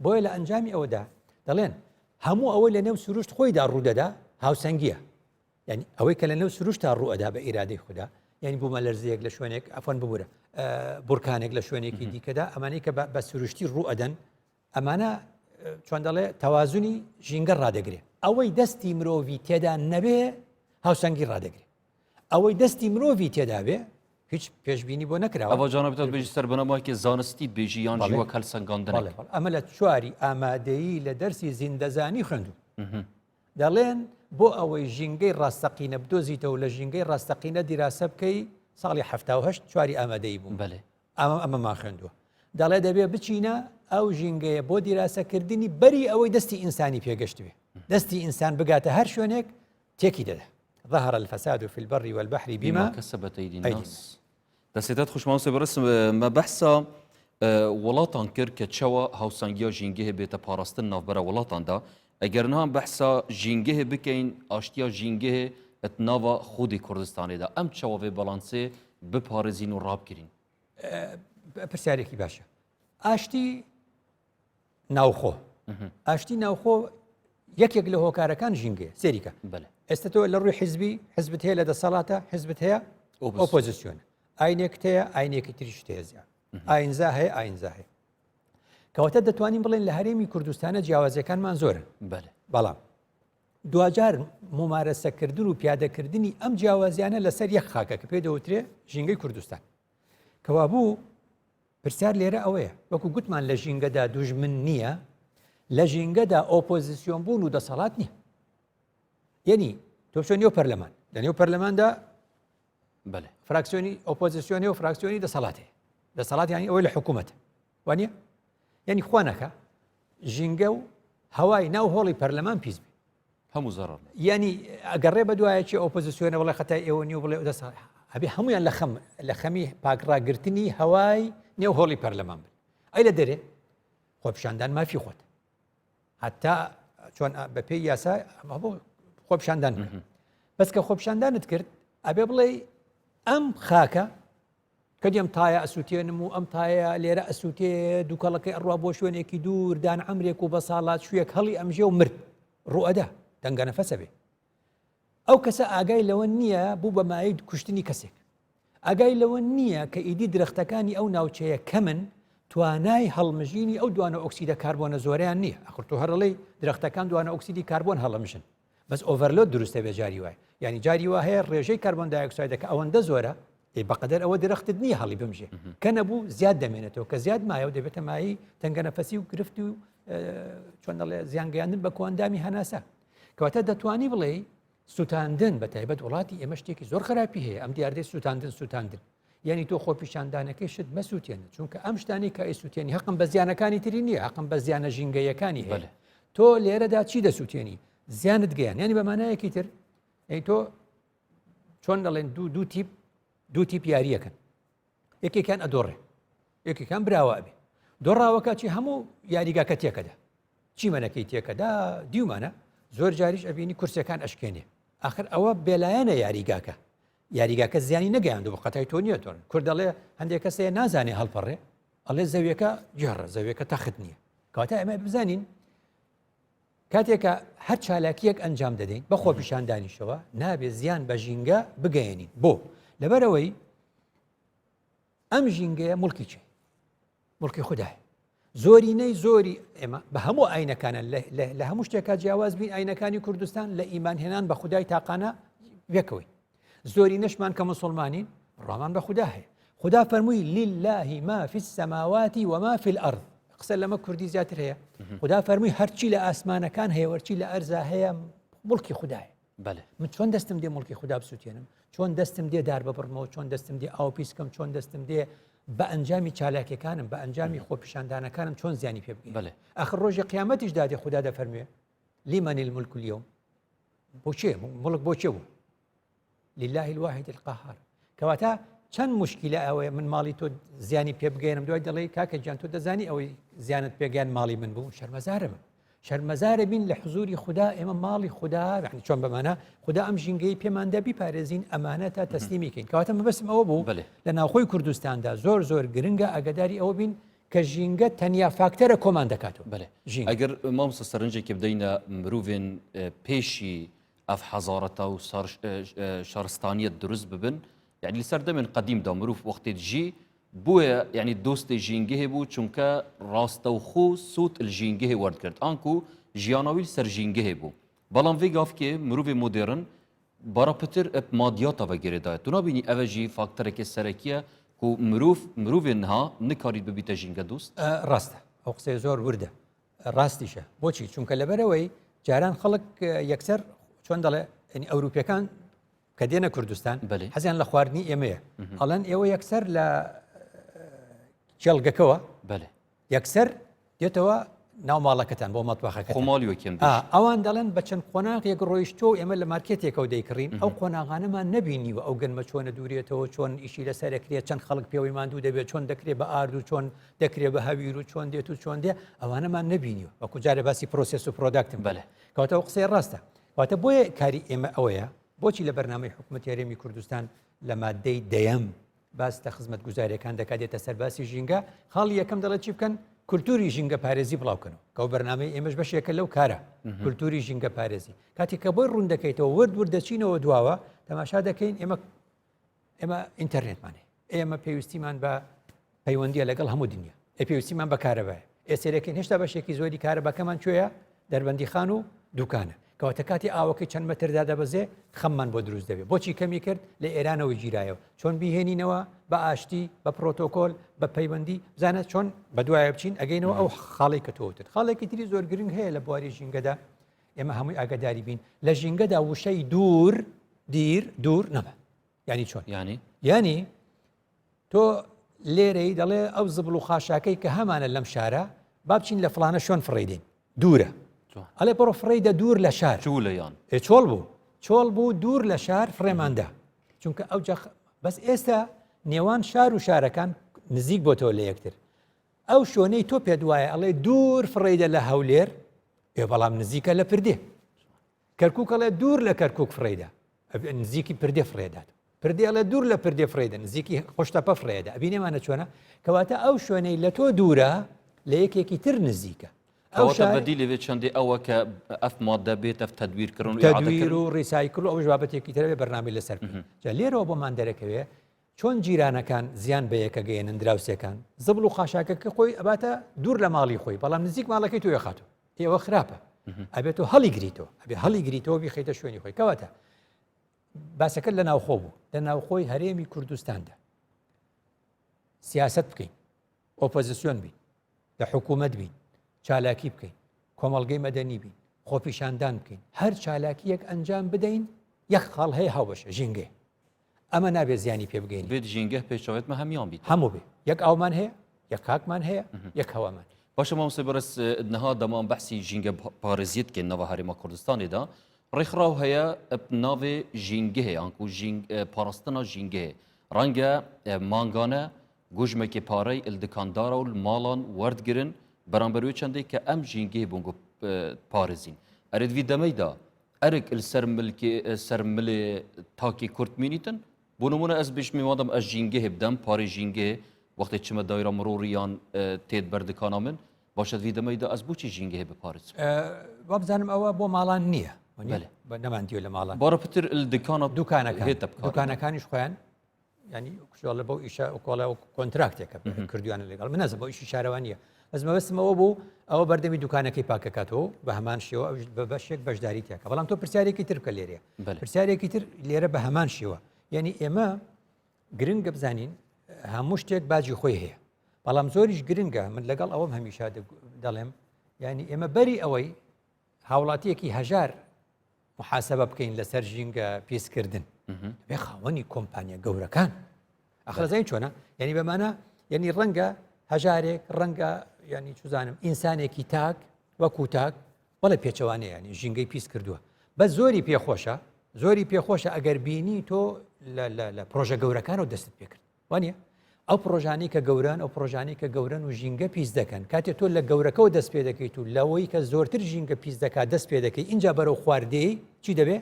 بۆیە لە ئەنجامی ئەوەدا دەڵێن هەموو ئەوەی لە نێو سروشت خۆیدا ڕوودەدا هاوسەنگیە یعنی ئەوەی کە لە نێو سروشتا ڕوئەدا بە ئیرادەی خوددا یعنی بوومە لەرزەیەک لە شوێنێک ئەفۆن ببوورە بورکانێک لە شوێنێکی دیکەدا ئەمانەی کە بە سروشتی ڕوئەدەن ئەمانە چۆن دەڵێ تەوازنی ژینگە ڕادەگرێت ئەوەی دەستی مرۆڤی تێدا نەبێ هاوسەنگی ڕادەگرێت ئەوەی دەستی مرۆڤی تێدا بێ هیچ پێشبینی بۆ نەکراوە ئەوە جانەبێت بێژی سەر بنەماکێ زانستی بێژی یان ژیوە کەل سەنگاندن ئەمە لە چواری ئامادەیی لە دەرسی زیندەزانی خوێندوو دەڵێن بۆ ئەوەی ژینگەی ڕاستەقینە بدۆزیتەوە لە ژینگەی ڕاستەقینە دیراسە بکەی ساڵی 1970 چواری ئامادەیی بووم ئەمە ما خوێندووە دەڵێ دەبێ بچینە ئەو ژینگەیە بۆ دیراسەکردنی بەری ئەوەی دەستی ئینسانی پێگەشت بێ دەستی ئینسان بگاتە هەر شوێنێک تێکی دەدا ظهر الفساد في البر والبحر بما كسبت أيدي الناس دەسێتات خوشماوسێ بەڕست مە بەحسا وڵاتان کرد کە چەوە هاوسەنگیا ژینگەهێ بێتە پاراستن ناوبەرە وڵاتاندا ئەگەر نان بەحسا ژینگەهێ بکەین ئاشتیا ژینگەهێ ئەت ناوە خودی کوردستانێدا ئەم چاوەێ بەڵانسێ بپارێزین و ڕابگرین پرسیارێکی باشە ئاشتی ناوخۆ ئاشتی ناوخۆ یەکێک لە هۆکارەکان ژینگەیە سێریکە ئێستا تۆ لە ڕووی حیزبی حزبت هەیە لە دەسەڵاتە حزبت هەیە ئۆپۆزیسیۆنە ئاینێک هەیە ئاینێکی تریش هەیە زیان ئاینزا هەیە ئاینزا هەیە کەواتە دەتوانین بڵێن لە هەرێمی کوردستانە جیاوازەکانمان زۆرن بەڵام دوجار ممارەسەکردن و پیادەکردنی ئەم جیاوازیانە لەسەر یەک خاکە کە پێ دەوترێ ژینگەی کوردستان کەوا بوو پرسیار لێرە ئەوەیە وەکو گوتمان لە ژینگەدا دوژمن نییە لە ژینگەدا ئۆپۆزیسیۆن بوون و دەسەڵات نییە یعنی تۆ بچۆ نێو پەرلەمان لە نێو پەرلەماندا فراکسیۆنی ئۆپۆزیسیۆنی و فراکسیۆنی دەسەڵاتێ دەسەڵات ینی ئەوەی لە حکوومەت وانە یعنی خوانەکە ژینگە و هەوای ناو هۆڵی پەرلەمان پیس بێ هەموو زەڕ ینی ئەگەڕێ بە دوایەکی ئۆپۆزیسیۆنە وڵی خەتای ئێوە نیو بڵێ دەسەڵات هەبێ هەمویان لە خەمی پاکڕاگررتنی هەوای نێو هۆڵی پەرلەمان بن ئەی لە دەرێ خۆپشاندان مافی خۆت هەتا چۆن بە پێی یاسا بۆ خۆپشاندان بەس کە خۆپشاندانت کرد ئەبێ بڵێ ئەم خاکە کە دێم تایە ئەسووتێنم و ئەم تایە لێرە ئەسووتێ دووکەڵەکەی ئەڕوا بۆ شوێنێکی دوور دان ئەمرێک و بە ساڵات شوێک هەڵی ئەمژێ و مرد ڕوئەدا دەنگە نەفەسە بێ ئەو کەسە ئاگای لەوە نییە بوو بە مای کوشتنی کەسێک ئاگای لەوە نییە کە ئیدی درەختەکانی ئەو ناوچەیە کەمن توانای هەڵمژینی ئەو دوانە ئۆکسیدە کاربۆنە زۆریان نییە ئەخر تۆ هەرڵی درەختەکان دوانە ئۆکسیدی کاربۆن هەڵەمژن بەس ئۆڤەرلۆد دروستە بێ جاری وایە یعنی جاری وا هەیە ڕێژەی کاربۆن دایۆکسایدەکە ئەوەندە زۆرە بەقەدەر ئەوە درەختت نییە هەڵی بمژێ کە نەبوو زیاد دەمێنێتەوە کە زیاد مایە و دەبێتە مایی تەنگە نەفەسی و گرفتی و چۆن دەڵێ زیانگەیاندن بە کۆندامی هەناسە کەواتە دەتوانی بڵێ سووتاندن بە تایبەت وڵاتی ئێمە شتێکی زۆر خراپی هەیە ئەم دیاردەی سووتاندن یعنی تۆ خۆپیشاندانەکەی شت مەسووتێنە چونکە ئەم شتانی کە ئەیسووتێنی حەقم بە زیانەکانی تری نییە حەقم بە زیانە ژینگەیەکانی هەیە تۆ لێرەدا چی دەسووتێنی زیانت گەیان ینی بەمانایەکی تر تۆ چۆن دەڵێن دوو تیپ یاریەکەن یەکێکیان ئەدۆڕێ یەکێکان براوە بێ دۆڕاوەکە چی هەموو یاریگاکە تێکەدا چیمەنەکەی تێکەدا دیومانە زۆر جاریش ئەبینی کورسەکان ئەشکێنێ آخر ئەوە بێلایەنە یاریگاکە زیانی نەگەیاندوو قەتای تۆ نییە تۆن کورد دەڵێ هەندێک کەسەیە نازانێ هەڵپەڕێ ئەڵێ زەویەکە جێڕە زەویەکە تەخت نییە کەواتە ئەمە بزانین کاتێکە هەر چالاکیەک ئەنجام دەدەین بە خۆپیشاندانیشەوە نابێ زیان بە ژینگە بگەێنین بۆ لەبەرەوەی ئەم ژینگەیە مڵکی چێ مڵکی خوددایە زۆرینەی زۆری ئێمە بە هەموو ئاینەکانە لە هەموو شتێکا جیاواز بین ئاینەکانی کوردستان لە ئیمانهێنان بە خودای تاقانە وێکەوەی زۆری نەشمان کە مسلمانین ڕامان بە خوددا هەیە خوددا فەرمووی لله ما في السماوات وما في الأرض قسە لەمە کوردی زیاتر هەیە خوددا فەرمووی هەرچی لە ئاسمانەکان هەیە وەرچی لە ئەرزا هەیە مڵکی خوددایە من چۆن دەستم دێ مڵکی خوددا بسووتێنم چۆن دەستم دێ دار ببڕمەوە چۆن دەستم دێ ئاو پیسکەم چۆن دەستم دێ بە ئەنجامی چالاکیەکانم بە ئەنجامی خۆپیشاندانەکانم چۆن زیانی پێ بگەین ئاخر ڕۆژی قیامەتیش دادێ خوددا دەفەرموێ لمن الملك اليوم بۆچێ مڵک بۆچێ بوو لله الواحد القهار کەواتە چەند مشکلە ئەوەیە من ماڵی تۆ زیانی پێ بگەێنم دوای دەڵێ کاکە گیان تۆ دەزانی ئەوەی زیانت پێگەیان ماڵی من بوو شەرمەزارم شەرمەزارە بین لە حزوری خوددا ئێمە ماڵی خوددا یعنی چۆن بەمانە خوددا ئەم ژینگەی پێماندا بیپارێزین ئەمانەتە تەسلیمیکەین کەواتە مەبەستم ئەوە بوو لە ناوخۆی کوردستاندا زۆر زۆر گرنگە ئەگەداری ئەوە بین کە ژینگە تەنیا فاکتەرە کۆمان دەکاتەوە ئەگەر مامۆستا سەرنجێکی بدەینە مرۆڤێن پێشی ئەف حەزارەتە و شارستانیەت دروست ببن یعنی لەسەر دەمێن قەدیمدا مرۆڤ وەختێ ژی بووە یعنی دۆستی ژینگەهێ بوو چونکە ڕاستەوخۆ سووت ژینگەهێ وەردکرد ئانکو ژیاناوی سەر ژینگەهێ بوو بەڵام vê gavkê mirovê modern bara pitir eb madiyata vegerê daye tu nabînî ev jî fakterekê serekî ye ku mirovên niha nikarî bibîte jînge dost ڕاستە ئەو قسەی زۆر وردە ڕاستیشە بۆچی چونکە لەبەرەوەی جاران خەڵک یەکسەر چۆن دەڵێ ئەوروپیەکان کە دێنە کوردستان حەزیان لە خواردنی ئێمەیە ئەڵەن ئێوە یەکسەر لە جێڵگەکەوە یەکسەر دێتەوە ناو ماڵەکەتان بۆ مەتبەخەکە خۆماڵیوەکەم ئەوان دەڵێن بە چەند قۆناغێک ڕۆیشتۆ ئێمە لە مارکێتێکەوە دەیکڕین ئەو قۆناغانەمان نەبینیوە ئەو گەنمە چۆنە دوورێتەوە چۆن ئیشی لەسەرەکرێت چەند خەڵک پێوەی ماندوو دەبێت چۆن دەکرێت بە ئارد و چۆن دەکرێت بە هەویر و چۆن دێت و چۆن دێ ئەوانەمان نەبینیوە وەکو جارە باسی پرۆسس و پرۆداکتم کەواتە ئەو قسەی ڕاستە کەواتە بۆیە کاری ئێمە ئەوەیە بۆچی لە بەرنامەی حکوومەت یاریێمی کوردستان لە مادەی دەیەم باس لە خزمەت گوزاریەکان دەکاتێتە سەر باسی ژینگە خاڵی یەکەم دەڵێت چی بکەن کولتوری ژینگە پارێزی بڵاوکەنەوە کە بەرنامەی ئێمەش بەشێکە لەو کارە کولتوری ژینگە پارێزی کاتی کە بۆی ڕوون دەکەیتەوە ورد دەچینەوە دواوە تەماشا دەکەین ئێمە ئینتەرنێتمانێ ئێمە پێویستیمان بە پەیوەندیە لەگەڵ هەموو دنیا پێویستیمان بە کارەبایە ئێسێرەکەین هێشتا بەشێکی زۆری کارەبەکەمان کوێیە دەربەندی خان و دوکانە کەواتە کاتی ئاوەکەی چەند مەتردا دەبەزێ خەممان بۆ دروست دەبێت بۆچی کەمی کرد لە ئێرانەوە گیرایەوە چۆن بیهێنینەوە بە ئاشتی بە پرۆتۆکۆل بە پەیوەندی بزانێت چۆن بە دوایە بچین ئەگەینەوە ئەو خاڵی کە تۆوتر خاڵێکی تری زۆر گرنگ هەیە لە بواری ژینگەدا ئێمە هەمووی ئاگاداری بین لە ژینگەدا وشەی دوور نەبە ینی چۆن ینی تۆ لێرەی دەڵێ ئەو زبڵ و خاشاکەی کە هەمانە لەم شارە با بچین لە فڵانە شۆن فڕێدین دوورە ئەڵێ بڕۆ فڕێدە دوور لە شار چۆڵ بوو دوور لە شار فڕێماندا چونکە ئەو بەس ئێستا نێوان شار و شارەکان نزیک بۆ تۆ لە یەکتر ئەو شوێنەی تۆ پێ دوایە ئەڵێ دوور فڕێدە لە هەولێر بەڵام نزیکە لە پردێ کەرکووک ئەڵێ دوور لە کەرکووک فڕێدا نزیکی پردێ فڕێدات پردێ ئەڵێ دوور لە پردێ فڕێدە نزیکی خۆشتەپە فڕێدا ئەبینێمانە چۆنە کەواتە ئەو شوێنەی لە تۆ دوورە لە یەکێکی تر نزیکە بەدی لەوێ چەندی ئەوە کە ئەف مادە بێت ئەف تەدویرکردن و تەدویر و ڕیسایکل ئەوش بابەتێکی ترەوێ بەرنامەی لەسەر جا لێرەوە بۆمان دەرەکەوێ چۆن جیرانەکان زیان بە یەکە گەیەنن دراوسەکان زبڵ و خاشاکەکە خۆی ئەباتە دوور لە ماڵی خۆی بەڵام نزیک ماڵەکەی تۆ یەخاتەوە ئێوە خراپە ئەبێت و هەڵی گریتەوە ئەبێ هەڵی گریتەوە بیخیتە شوێنی خۆی کەواتە باسەکە لە ناوخۆ بوو لە ناوخۆی هەرێمی کوردستاندا سیاست بکەین ئۆپۆزیسیۆن بین لە حکوومەت بین چالاکی بکەین کۆمەڵگەی مەدەنی بین خۆپیشاندان بکەین هەر چالاکیەک ئەنجام بدەین یەک خاڵ هەیە هاوبەشە ژینگێ ئەمە نابێت زیانی پێ بگەین بێت ژینگە پێشەوەێتمە هەمیان بیت هەموو بێ یەک ئاومان هەیە یەک کاکمان هەیە یەک هەوامان باشە مامۆستا بەرز نەها دەمان بەحسی ژینگە پارێزیت کە نەوە هەرێما کوردستانێدا ڕێکخراو هەیە ناوێ ژینگە هەیە ئەنکو پاراستنا ژینگە هەیە ڕەنگە مانگانە گوژمێکی پارەی ئلدکاندارە و ماڵان وەردگرن بەرامبەروی چەندێک کە ئەم ژینگەی بۆنگۆ پارێزین ئەرێدوی دەمەیدا ئەرێک سەر ملێ تاکی کورت مینیتن بۆ نمونە ئەس بشمی مادەم ئەس ژینگە هێبدەم پارێ ژینگە وەختی چمە دایرە مرۆڕیان تێت بەردەکانە من باشە دوی دەمەیدا ئەس بۆچی ژینگە هەیە بپارێز وا بزانم ئەوە بۆ ماڵان نییە نەماندیوە لە ماڵان بارە پتر دکانە دوکانەکانیش خۆیان ینی کوشڵە بەو ئیشە کۆڵە و کۆنتراکتێکە کردویانە لەگەڵ من نەزم بۆ ئیشی شارەوانیە بەس مەبەستمەوە بوو ئەوە بەردەمی دوکانەکەی پاکەکاتەوە بە هەمان شێوە بە بەشێک بەشداری تێکە بەڵام تۆ پرسیارێکی تر بکە لێرە پرسیارێکی تر لێرە بە هەمان شێوە یعنی ئێمە گرنگە بزانین هەموو شتێک باجی خۆی هەیە بەڵام زۆریش گرنگە من لەگەڵ ئەوەم هەمیشە دەڵێم ینی ئێمە بەری ئەوەی هاوڵاتیەکی هەژار محاسبە بکەین لەسەر ژینگە پیسکردن بێ خاوەنی کۆمپانیا گەورەکان ئەخرەزای چۆنە یعنی بەمانە یعنی ڕەنگە هەژارێک ڕەنگە ینی چزانم ئینسانێکی تاک وەکو تاک بەڵێ پێچەوانەیە ینی ژینگەی پیس کردووە بە زۆری پێخۆشە ئەگەر بینی تۆ لە پرۆژە گەورەکانەوە دەستت پێکرد وانە ئەو پرۆژانی کە گەوران ئەو پرۆژانی کە گەورن و ژینگە پیس دەکەن کاتێک تۆ لە گەورەکەەوە دەست پێ دەکەیت و لەوەی کە زۆرتر ژینگە پیس دەکات دەست پێ دەکەی اینجا بەرەو خواردەی چی دەبێ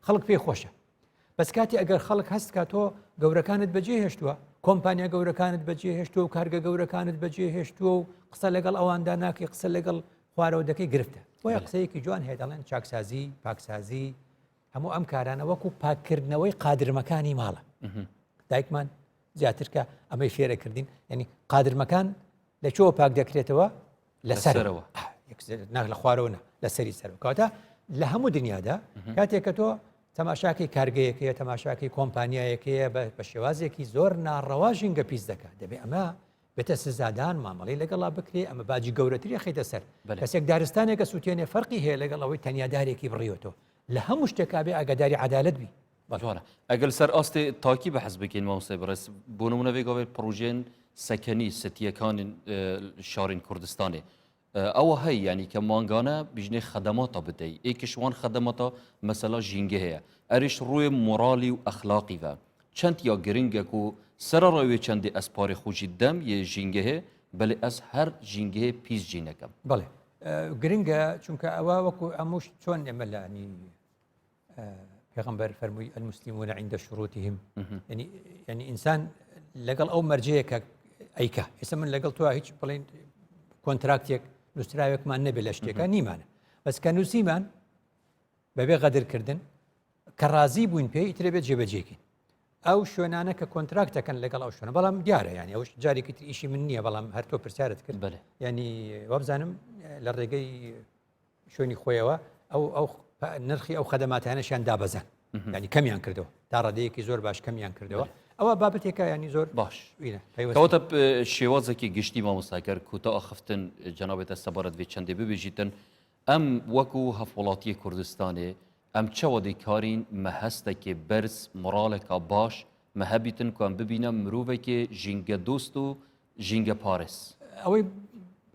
خەڵک پێ خۆشە بەس کاتی ئەگەر خەڵک هەست کا تۆ گەورەکانت بەجێ هێشتووە کۆمپانیا گەورەکانت بەجێ هێشتووە و کارگە گەورەکانت بەجێ هێشتووە و قسە لەگەڵ ئەواندا ناکەی قسە لەگەڵ خوارەوە دەکەی گرفتە بۆیە قسەیەکی جوان هەیە دەڵێن چاکسازی پاکسازی هەموو ئەم کارانە وەکو پاکردنەوەی قادرمەکانی ماڵە دایکمان زیاترکە ئەمەی فێرەکردین ینی قادرمەکان لەکوێوە پاک دەکرێتەوە لەسەرەوە ناک لە خوارەوە لە سەری سەرەوە کاتە لە هەموو دنیادا کاتێک کە تۆ تەماشاکەی کارگەیەکەیە تەماشاکەی کۆمپانیایەکەیە بە شێوازێکی زۆر ناڕەوا ژینگە پیس دەکات دەبێت ئەمە بێتە سزادان مامەڵی لەگەڵا بکرێ ئەمە باجی گەورەتری خەیتە سەر کەسێک دارستانێکە سووتێنێ فەرقی هەیە لەگەڵ ئەوەی تەنیادارێکی بڕیۆتەوە لە هەموو شتێکا بێ ئاگاداری عەدالەت بی بەڵێ ئەگەر سەر ئاستی تاکی بەحەز بکەین مامۆستای بەڕێز بۆ نمونە بێگەوێت پڕۆژێن سەکەنی ستیەکانی شارین کوردستانê ئەوە هەی ینی کە مانگانە بژنێ خەدەماتە بدەی ئێکیشوان خەدەمەتە مەسەلا ژینگە هەیە ئەریش ڕووی مۆرالی و ئەخلاقیڤە چەند یا گرنگێک و سەرڕەوێ چەندی ئەسپاری خوژی دەم یە ژینگە هەیە بەلێ ئەس هەر ژینگەهەیە پیس ژینەکەم بەڵێ گرنگە چونکە ئەوە وەکو ئەموش چۆن ئێمە لانی پێغەمبەر فەرمووی المسلمون عند شروطهم ینی ئینسان لەگەڵ ئەو مەرجەیەکە ئەیکە ئێستا من لەگەڵ تۆ هیچ بڵێن کۆنتراکتێک نووسراوێکمان نەبێ لە شتێکە نیمانە بەس کە نووسیمان بەبێ غەدرکردن کە ڕازی بووین پێی ئیترێ بێت جێبەجێکین ئەو شوێنانە کە کۆنتراکتەکەن لەگەڵ ئەو شوێنە بەڵام دیارە ینی ئەوش جارێکی تر ئیشی من نییە بەڵام هەر تۆ پرسیارت کرد بەێ ینی وابزانم لە ڕێگەی شوێنی خۆیەوە ئەو نرخی ئەو خەدەماتیانەشیان دابەزان ینی کەمیان کردەوە تا ڕادەیەکی زۆر باش کەمیان کردەوە ئەوە بابەتێکە ینی زۆر باش کەواتە شێوازێکی گشتی مامۆستاکەر کوتە ئەخفتن جەنابێتە سەبارەت بێ چەندێ ببێژیتن ئەم وەکو هەفوڵاتی کوردستانê ئەم چەوەدەی کارین مە هەستێکی بەرز مۆراڵێکا باش مە هەبیتن کو ئەم ببینە مرۆڤێکی ژینگە دۆست و ژینگە پارێز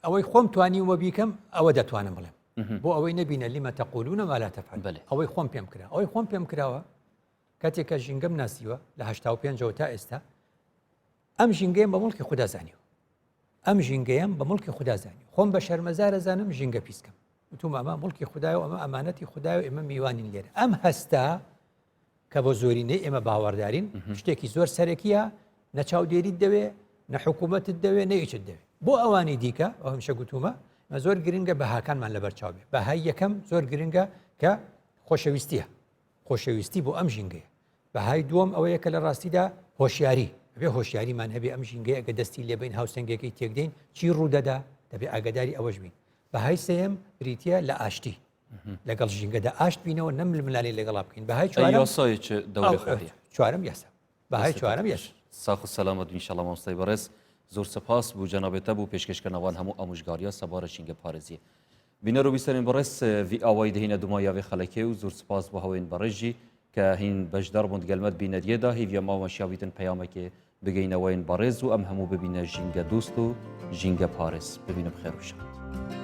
ئەوەی خۆم توانی وە بیکەم ئەوە دەتوانم بڵێم بۆ ئەوەی نەبینە لیمە تەقولونە ما لا تەفعلون ئەوەی خۆم پێم کرا ئەوەی خۆم پێم کراوە کاتێککە ژینگەم ناسیوە لە 85 تا ئێستا ئەم ژینگەیەم بە مڵکی خوددا زانیوە ئەم ژینگەیەم بە مڵکی خوددا زانی خۆم بە شەرمەزارە زانم ژینگە پیسکەم وتوم ئەمە مڵکی خوددایە و ئەمە ئەمانەتی خوددای و ئێمە میوانین لێرە ئەم هەستا کە بۆ زۆرینەی ئێمە باوەڕدارین شتێکی زۆر سەرەکیە نە چاودێریت دەوێ نە حکوومەتت دەوێ نەیچت دەوێ بۆ ئەوانی دیکە ئەو هەمشە گوتومە زۆر گرنگە بەهاکانمان لەبەرچاو بێ بەهای یەکەم زۆر گرنگە کە خۆشەویستیە خۆشەویستی بۆ ئەم ژینگەیە بەهای دووەم ئەوەیە کە لە ڕاستیدا هۆشیاری بێ هۆشیاریمان هەبێ ئەم ژینگەیە ئەگە دەستی لێبین هاوسەنگەکەی تێکدەین چی ڕوودەدا دەبێ ئاگاداری ئەوەش بین بەهای سێم بریتە لە ئاشتی لەگەڵ ژینگەدا ئاشت بینەوە نەململالی لەگەڵا بکەین بەهای چوارم یاسا بەهای چوارم یاش ساخ و سەلامەت ئینشاڵڵا مامۆستای بەڕێز زۆر سپاس بوو جەنابێتە بوو پێشکەشکردنەوان هەموو ئامۆژگاریە سەبارە ژینگە پارێزیە بینەر و بیسەرین بەڕێز وی ئاوای دەهینە دومایاوێ خەڵەکێ و زۆر سپاس بۆ هەوێن بەڕێژی کە هین بەشدار بوون گەلمەت بینەریەدا هیڤە ماوەشیاویتن پەیامێکێ بگەینەوەین بەڕێز و ئەم هەموو ببینە ژینگە دوست و ژینگە پارێز ببینە بخێر و شاد